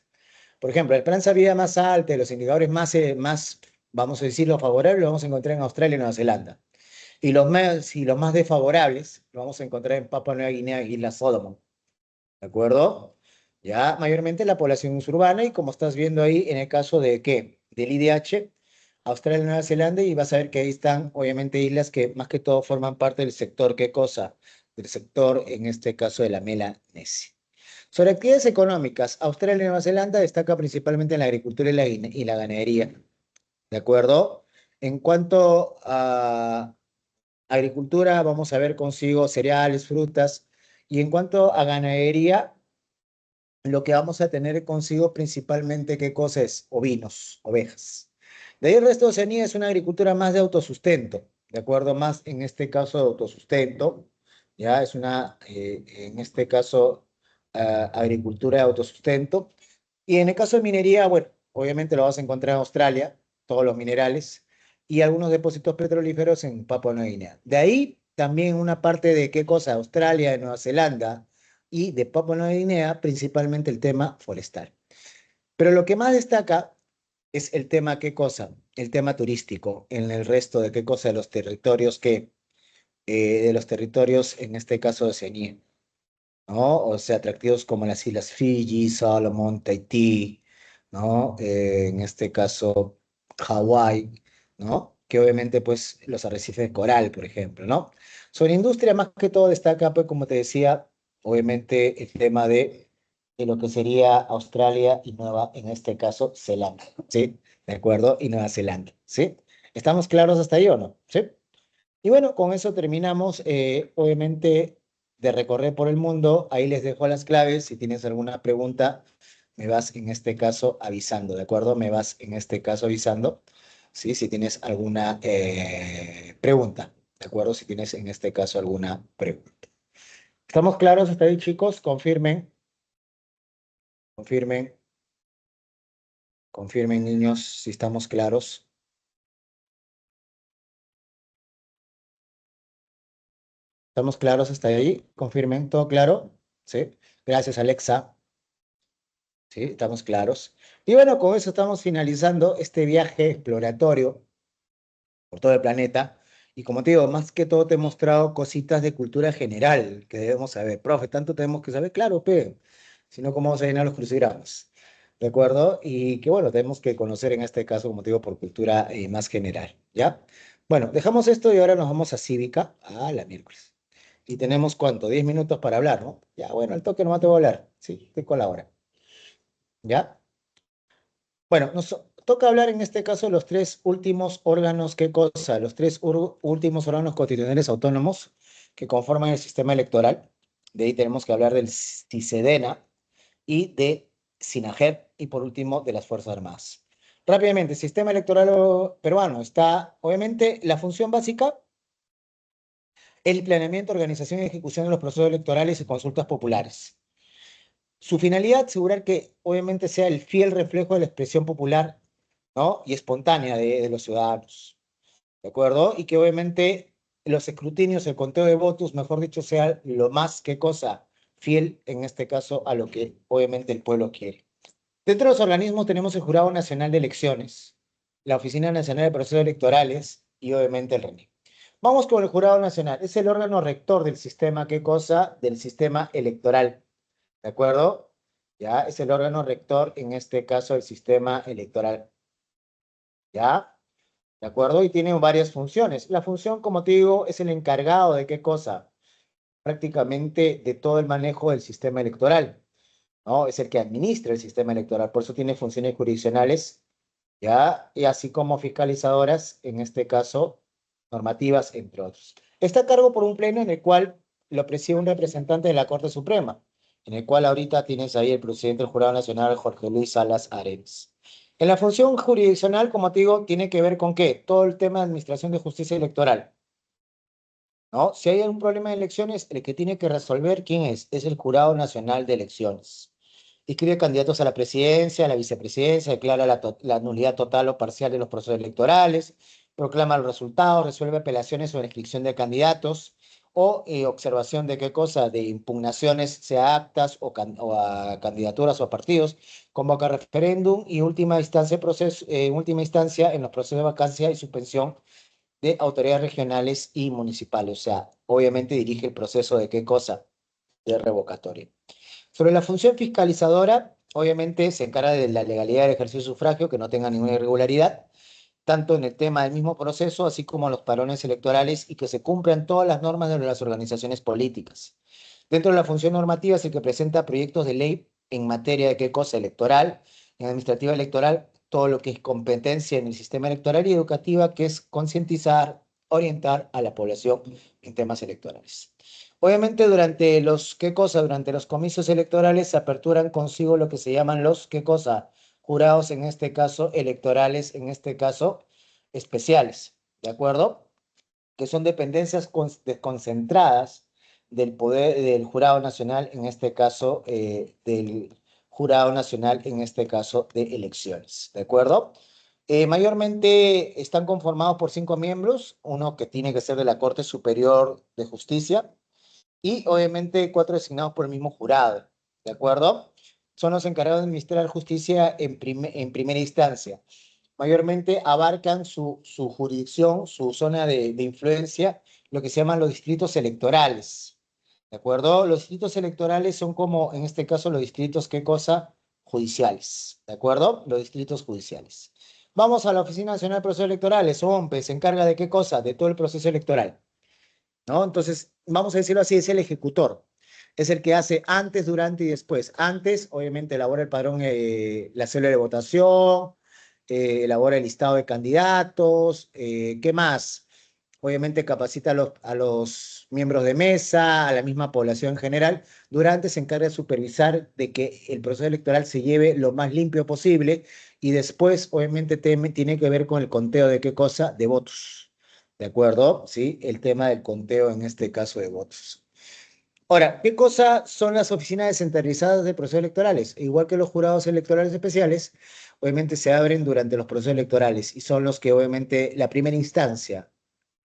Por ejemplo, la esperanza de vida más alta, los indicadores más, vamos a decirlo, favorables, lo vamos a encontrar en Australia y Nueva Zelanda. Y los más desfavorables, lo vamos a encontrar en Papua Nueva Guinea y Islas Solomon. ¿De acuerdo? Ya mayormente la población es urbana y como estás viendo ahí en el caso de qué, del IDH, Australia y Nueva Zelanda, y vas a ver que ahí están obviamente islas que más que todo forman parte del sector, ¿qué cosa? Del sector, en este caso, de la Melanesia. Sobre actividades económicas, Australia y Nueva Zelanda destaca principalmente en la agricultura y la ganadería, ¿de acuerdo? En cuanto a Agricultura, vamos a ver consigo cereales, frutas. Y en cuanto a ganadería, lo que vamos a tener consigo principalmente, ¿qué cosa es? Ovinos, ovejas. De ahí el resto de Oceanía es una agricultura más de autosustento, ¿de acuerdo? Más en este caso de autosustento, ya es una, en este caso, agricultura de autosustento. Y en el caso de minería, bueno, obviamente lo vas a encontrar en Australia, todos los minerales, y algunos depósitos petrolíferos en Papua Nueva Guinea. De ahí también una parte de qué cosa, Australia, de Nueva Zelanda y de Papua Nueva Guinea, principalmente el tema forestal. Pero lo que más destaca es el tema, ¿qué cosa? El tema turístico, en el resto de qué cosa de los territorios de los territorios, en este caso de Oceanía, ¿no? O sea, atractivos como las islas Fiji, Salomón, Tahití, ¿no? En este caso, Hawái, ¿no? Que obviamente, pues, los arrecifes de coral, por ejemplo, ¿no? Sobre industria, más que todo destaca, pues, como te decía, obviamente, el tema de lo que sería Australia y Nueva, en este caso, Zelanda, ¿sí? ¿De acuerdo? Y Nueva Zelanda, ¿sí? ¿Estamos claros hasta ahí o no? ¿Sí? Y bueno, con eso terminamos, obviamente, de recorrer por el mundo. Ahí les dejo las claves. Si tienes alguna pregunta, me vas en este caso avisando, ¿de acuerdo? Me vas en este caso avisando, ¿sí? Si tienes alguna pregunta, ¿de acuerdo? Si tienes en este caso alguna pregunta. ¿Estamos claros hasta ahí, chicos? Confirmen, confirmen, confirmen, niños, si estamos claros. ¿Estamos claros hasta ahí? Confirmen, ¿todo claro? ¿Sí? Gracias, Alexa. ¿Sí? Estamos claros. Y bueno, con eso estamos finalizando este viaje exploratorio por todo el planeta. Y como te digo, más que todo te he mostrado cositas de cultura general que debemos saber. Profe, tanto tenemos que saber, claro, pe, si no, ¿cómo vamos a llenar los crucigramas? ¿De acuerdo? Y que bueno, tenemos que conocer en este caso, como te digo, por cultura más general, ¿ya? Bueno, dejamos esto y ahora nos vamos a Cívica, a la miércoles. Y tenemos, ¿cuánto? 10 minutos para hablar, ¿no? Ya, bueno, al toque nomás te voy a hablar. Sí, estoy con la hora. ¿Ya? Bueno, nos toca hablar en este caso de los tres últimos órganos, ¿qué cosa? Los tres últimos órganos constitucionales autónomos que conforman el sistema electoral. De ahí tenemos que hablar del CISEDENA y de SINAGEP y por último de las Fuerzas Armadas. Rápidamente, el sistema electoral peruano está, obviamente, la función básica, el planeamiento, organización y ejecución de los procesos electorales y consultas populares. Su finalidad, asegurar que obviamente sea el fiel reflejo de la expresión popular, ¿no? Y espontánea de los ciudadanos, ¿de acuerdo? Y que obviamente los escrutinios, el conteo de votos, mejor dicho, sea lo más, ¿qué cosa? Fiel, en este caso, a lo que obviamente el pueblo quiere. Dentro de los organismos tenemos el Jurado Nacional de Elecciones, la Oficina Nacional de Procesos Electorales y obviamente el RENIE. Vamos con el Jurado Nacional. Es el órgano rector del sistema, ¿qué cosa? Del sistema electoral. ¿De acuerdo? Ya es el órgano rector, en este caso, del sistema electoral. ¿Ya? ¿De acuerdo? Y tiene varias funciones. La función, como te digo, es el encargado de qué cosa? Prácticamente de todo el manejo del sistema electoral, ¿no? Es el que administra el sistema electoral. Por eso tiene funciones jurisdiccionales, ¿ya? Y así como fiscalizadoras, en este caso, normativas, entre otros. Está a cargo por un pleno en el cual lo preside un representante de la Corte Suprema, en el cual ahorita tienes ahí el presidente del Jurado Nacional, Jorge Luis Salas Arenas. En la función jurisdiccional, como te digo, tiene que ver con qué? Todo el tema de administración de justicia electoral, ¿no? Si hay algún problema de elecciones, el que tiene que resolver, ¿quién es? Es el Jurado Nacional de Elecciones. Inscribe candidatos a la presidencia, a la vicepresidencia, declara la nulidad total o parcial de los procesos electorales, proclama los resultados, resuelve apelaciones sobre inscripción de candidatos o observación de qué cosa, de impugnaciones, sea actas o a candidaturas o a partidos, convoca referéndum y última instancia, última instancia en los procesos de vacancia y suspensión de autoridades regionales y municipales. O sea, obviamente dirige el proceso de qué cosa, de revocatoria. Sobre la función fiscalizadora, obviamente se encarga de la legalidad del ejercicio de sufragio, que no tenga ninguna irregularidad, tanto en el tema del mismo proceso, así como los parones electorales y que se cumplan todas las normas de las organizaciones políticas. Dentro de la función normativa es el que presenta proyectos de ley en materia de qué cosa electoral, en administrativa electoral, todo lo que es competencia en el sistema electoral y educativa, que es concientizar, orientar a la población en temas electorales. Obviamente durante los, ¿qué cosa? Durante los comicios electorales se aperturan consigo lo que se llaman los, ¿qué cosa? Jurados, en este caso, electorales, en este caso, especiales, ¿de acuerdo? Que son dependencias desconcentradas del poder del Jurado Nacional, en este caso, del Jurado Nacional, en este caso, de elecciones, ¿de acuerdo? Mayormente están conformados por 5 miembros, uno que tiene que ser de la Corte Superior de Justicia y obviamente 4 designados por el mismo jurado, ¿de acuerdo? Son los encargados de administrar la justicia en primera instancia. Mayormente abarcan su jurisdicción, su zona de influencia, lo que se llaman los distritos electorales, ¿de acuerdo? Los distritos electorales son como, en este caso, los distritos, ¿qué cosa? Judiciales, ¿de acuerdo? Los distritos judiciales. Vamos a la Oficina Nacional de Procesos Electorales, OMPE, se encarga de qué cosa? De todo el proceso electoral, ¿no? Entonces, vamos a decirlo así, es el ejecutor. Es el que hace antes, durante y después. Antes, obviamente, elabora el padrón, la célula de votación, elabora el listado de candidatos, ¿qué más? Obviamente capacita a los miembros de mesa, a la misma población en general. Durante se encarga de supervisar de que el proceso electoral se lleve lo más limpio posible y después, obviamente, tiene que ver con el conteo de qué cosa, de votos. ¿De acuerdo? Sí, el tema del conteo en este caso de votos. Ahora, ¿qué cosa son las oficinas descentralizadas de procesos electorales? Igual que los jurados electorales especiales, obviamente se abren durante los procesos electorales y son los que obviamente la primera instancia,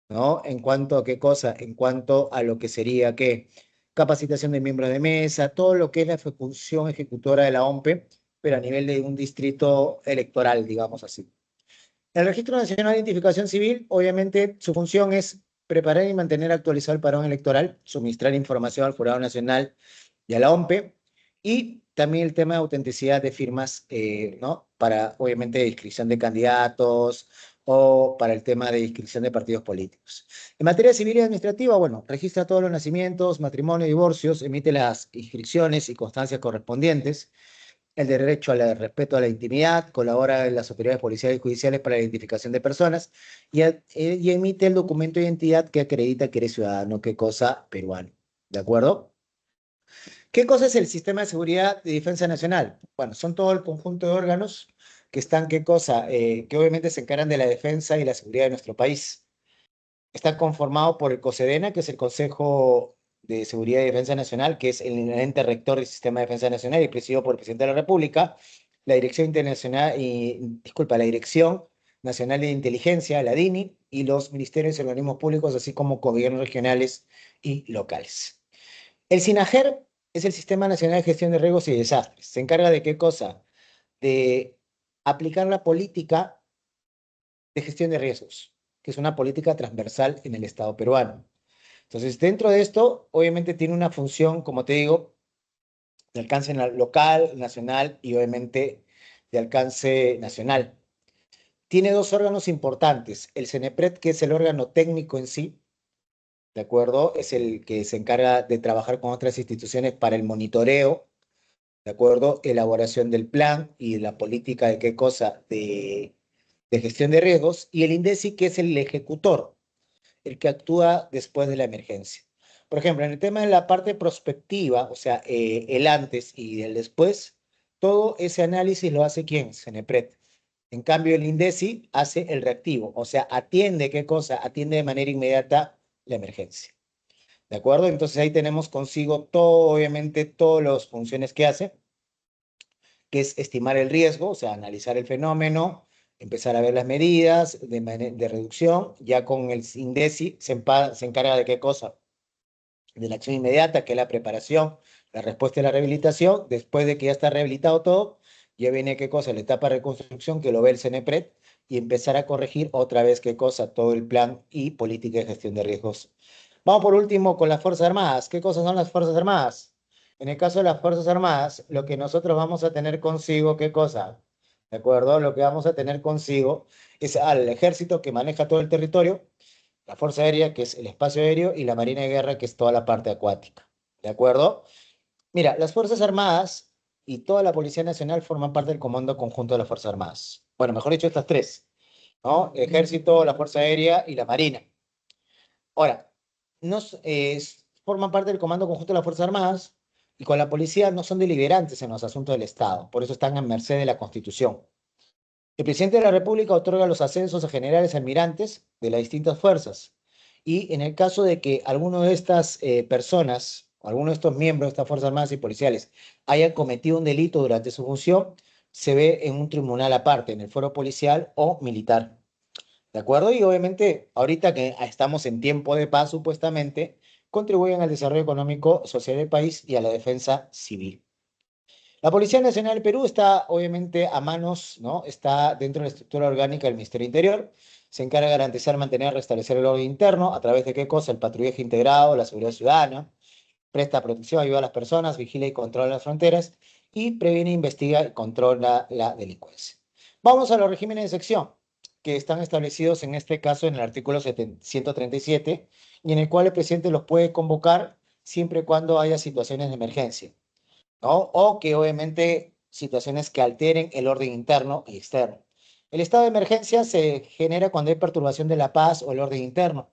¿no? En cuanto a qué cosa, en cuanto a lo que sería qué capacitación de miembros de mesa, todo lo que es la función ejecutora de la OMPE, pero a nivel de un distrito electoral, digamos así. El Registro Nacional de Identificación Civil, obviamente, su función es preparar y mantener actualizado el padrón electoral, suministrar información al Jurado Nacional y a la OMPE, y también el tema de autenticidad de firmas, ¿no? Para, obviamente, inscripción de candidatos o para el tema de inscripción de partidos políticos. En materia civil y administrativa, bueno, registra todos los nacimientos, matrimonios, divorcios, emite las inscripciones y constancias correspondientes, el derecho al respeto a la intimidad, colabora en las autoridades policiales y judiciales para la identificación de personas y emite el documento de identidad que acredita que eres ciudadano, qué cosa, peruano. ¿De acuerdo? ¿Qué cosa es el Sistema de Seguridad y Defensa Nacional? Bueno, son todo el conjunto de órganos que están, ¿qué cosa? Que obviamente se encargan de la defensa y la seguridad de nuestro país. Está conformado por el COSEDENA, que es el Consejo de Seguridad y Defensa Nacional, que es el ente rector del Sistema de Defensa Nacional y presidido por el presidente de la República, la Dirección Internacional y, disculpa, la Dirección Nacional de Inteligencia, la DINI, y los ministerios y organismos públicos, así como gobiernos regionales y locales. El SINAGER es el Sistema Nacional de Gestión de Riesgos y Desastres. Se encarga de qué cosa? De aplicar la política de gestión de riesgos, que es una política transversal en el Estado peruano. Entonces, dentro de esto, obviamente tiene una función, como te digo, de alcance local, nacional y obviamente de alcance nacional. Tiene dos órganos importantes, el CENEPRED, que es el órgano técnico en sí, ¿de acuerdo? Es el que se encarga de trabajar con otras instituciones para el monitoreo, ¿de acuerdo? Elaboración del plan y la política de qué cosa, de gestión de riesgos, y el INDECI, que es el ejecutor, el que actúa después de la emergencia. Por ejemplo, en el tema de la parte prospectiva, o sea, el antes y el después, todo ese análisis lo hace ¿quién? CENEPRED. En cambio, el INDECI hace el reactivo, o sea, atiende qué cosa, atiende de manera inmediata la emergencia. ¿De acuerdo? Entonces ahí tenemos consigo todo, obviamente, todas las funciones que hace, que es estimar el riesgo, o sea, analizar el fenómeno, empezar a ver las medidas de reducción. Ya con el INDECI se encarga de qué cosa, de la acción inmediata, que es la preparación, la respuesta y la rehabilitación. Después de que ya está rehabilitado todo, ya viene qué cosa, la etapa de reconstrucción, que lo ve el CENEPRED, y empezar a corregir otra vez qué cosa, todo el plan y política de gestión de riesgos. Vamos por último con las Fuerzas Armadas. ¿Qué cosas son las Fuerzas Armadas? En el caso de las Fuerzas Armadas, lo que nosotros vamos a tener consigo, ¿qué cosa? ¿De acuerdo? Lo que vamos a tener consigo es al ejército, que maneja todo el territorio, la Fuerza Aérea, que es el espacio aéreo, y la Marina de Guerra, que es toda la parte acuática. ¿De acuerdo? Mira, las Fuerzas Armadas y toda la Policía Nacional forman parte del Comando Conjunto de las Fuerzas Armadas. Bueno, mejor dicho, estas tres, ¿no? El Ejército, la Fuerza Aérea y la Marina. Ahora, no, forman parte del Comando Conjunto de las Fuerzas Armadas y con la policía no son deliberantes en los asuntos del Estado, por eso están a merced de la Constitución. El presidente de la República otorga los ascensos a generales y almirantes de las distintas fuerzas. Y en el caso de que alguno de estas personas, alguno de estos miembros de estas Fuerzas Armadas y policiales hayan cometido un delito durante su función, se ve en un tribunal aparte, en el foro policial o militar. ¿De acuerdo? Y obviamente, ahorita que estamos en tiempo de paz, supuestamente, contribuyen al desarrollo económico, social del país y a la defensa civil. La Policía Nacional del Perú está obviamente a manos, ¿no? Está dentro de la estructura orgánica del Ministerio Interior. Se encarga de garantizar, mantener, restablecer el orden interno. ¿A través de qué cosa? El patrullaje integrado, la seguridad ciudadana. Presta protección, ayuda a las personas, vigila y controla las fronteras. Y previene, investiga y controla la delincuencia. Vamos a los regímenes de sección, que están establecidos en este caso en el artículo 137, y en el cual el presidente los puede convocar siempre y cuando haya situaciones de emergencia, ¿no? O que obviamente situaciones que alteren el orden interno y externo. El estado de emergencia se genera cuando hay perturbación de la paz o el orden interno,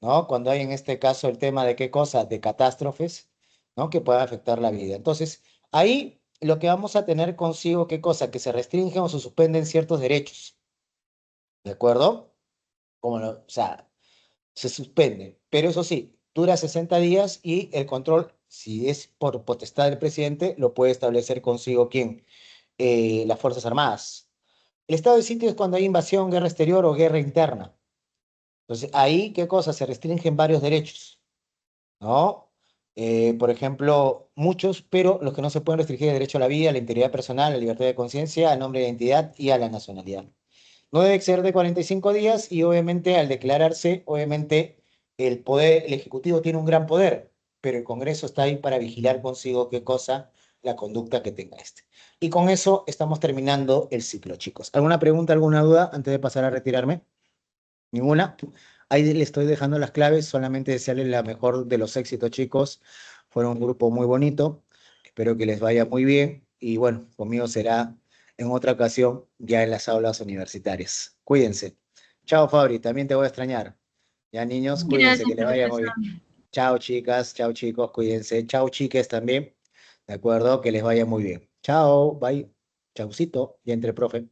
¿no? Cuando hay en este caso el tema de qué cosa, de catástrofes, ¿no? Que puedan afectar la vida. Entonces, ahí lo que vamos a tener consigo, qué cosa, que se restringen o se suspenden ciertos derechos, ¿de acuerdo? O sea, se suspende, pero eso sí, dura 60 días y el control, si es por potestad del presidente, lo puede establecer consigo quién, las Fuerzas Armadas. El estado de sitio es cuando hay invasión, guerra exterior o guerra interna. Entonces, ahí, ¿qué cosa? Se restringen varios derechos, ¿no? Por ejemplo, muchos, pero los que no se pueden restringir: el derecho a la vida, a la integridad personal, a la libertad de conciencia, al nombre de identidad y a la nacionalidad. No debe exceder de 45 días y obviamente al declararse, obviamente el Ejecutivo tiene un gran poder, pero el Congreso está ahí para vigilar consigo qué cosa, la conducta que tenga este. Y con eso estamos terminando el ciclo, chicos. ¿Alguna pregunta, alguna duda antes de pasar a retirarme? ¿Ninguna? Ahí le estoy dejando las claves, solamente desearles la mejor de los éxitos, chicos. Fueron un grupo muy bonito, espero que les vaya muy bien y bueno, conmigo será en otra ocasión ya en las aulas universitarias. Cuídense. Chao, Fabri, también te voy a extrañar. Ya, niños, cuídense, Gracias, que les vaya muy profesor. bien. Chao, chicas, chao, chicos, cuídense. Chao, chiques también. De acuerdo, que les vaya muy bien. Chao, bye. Chaucito, y entre profe.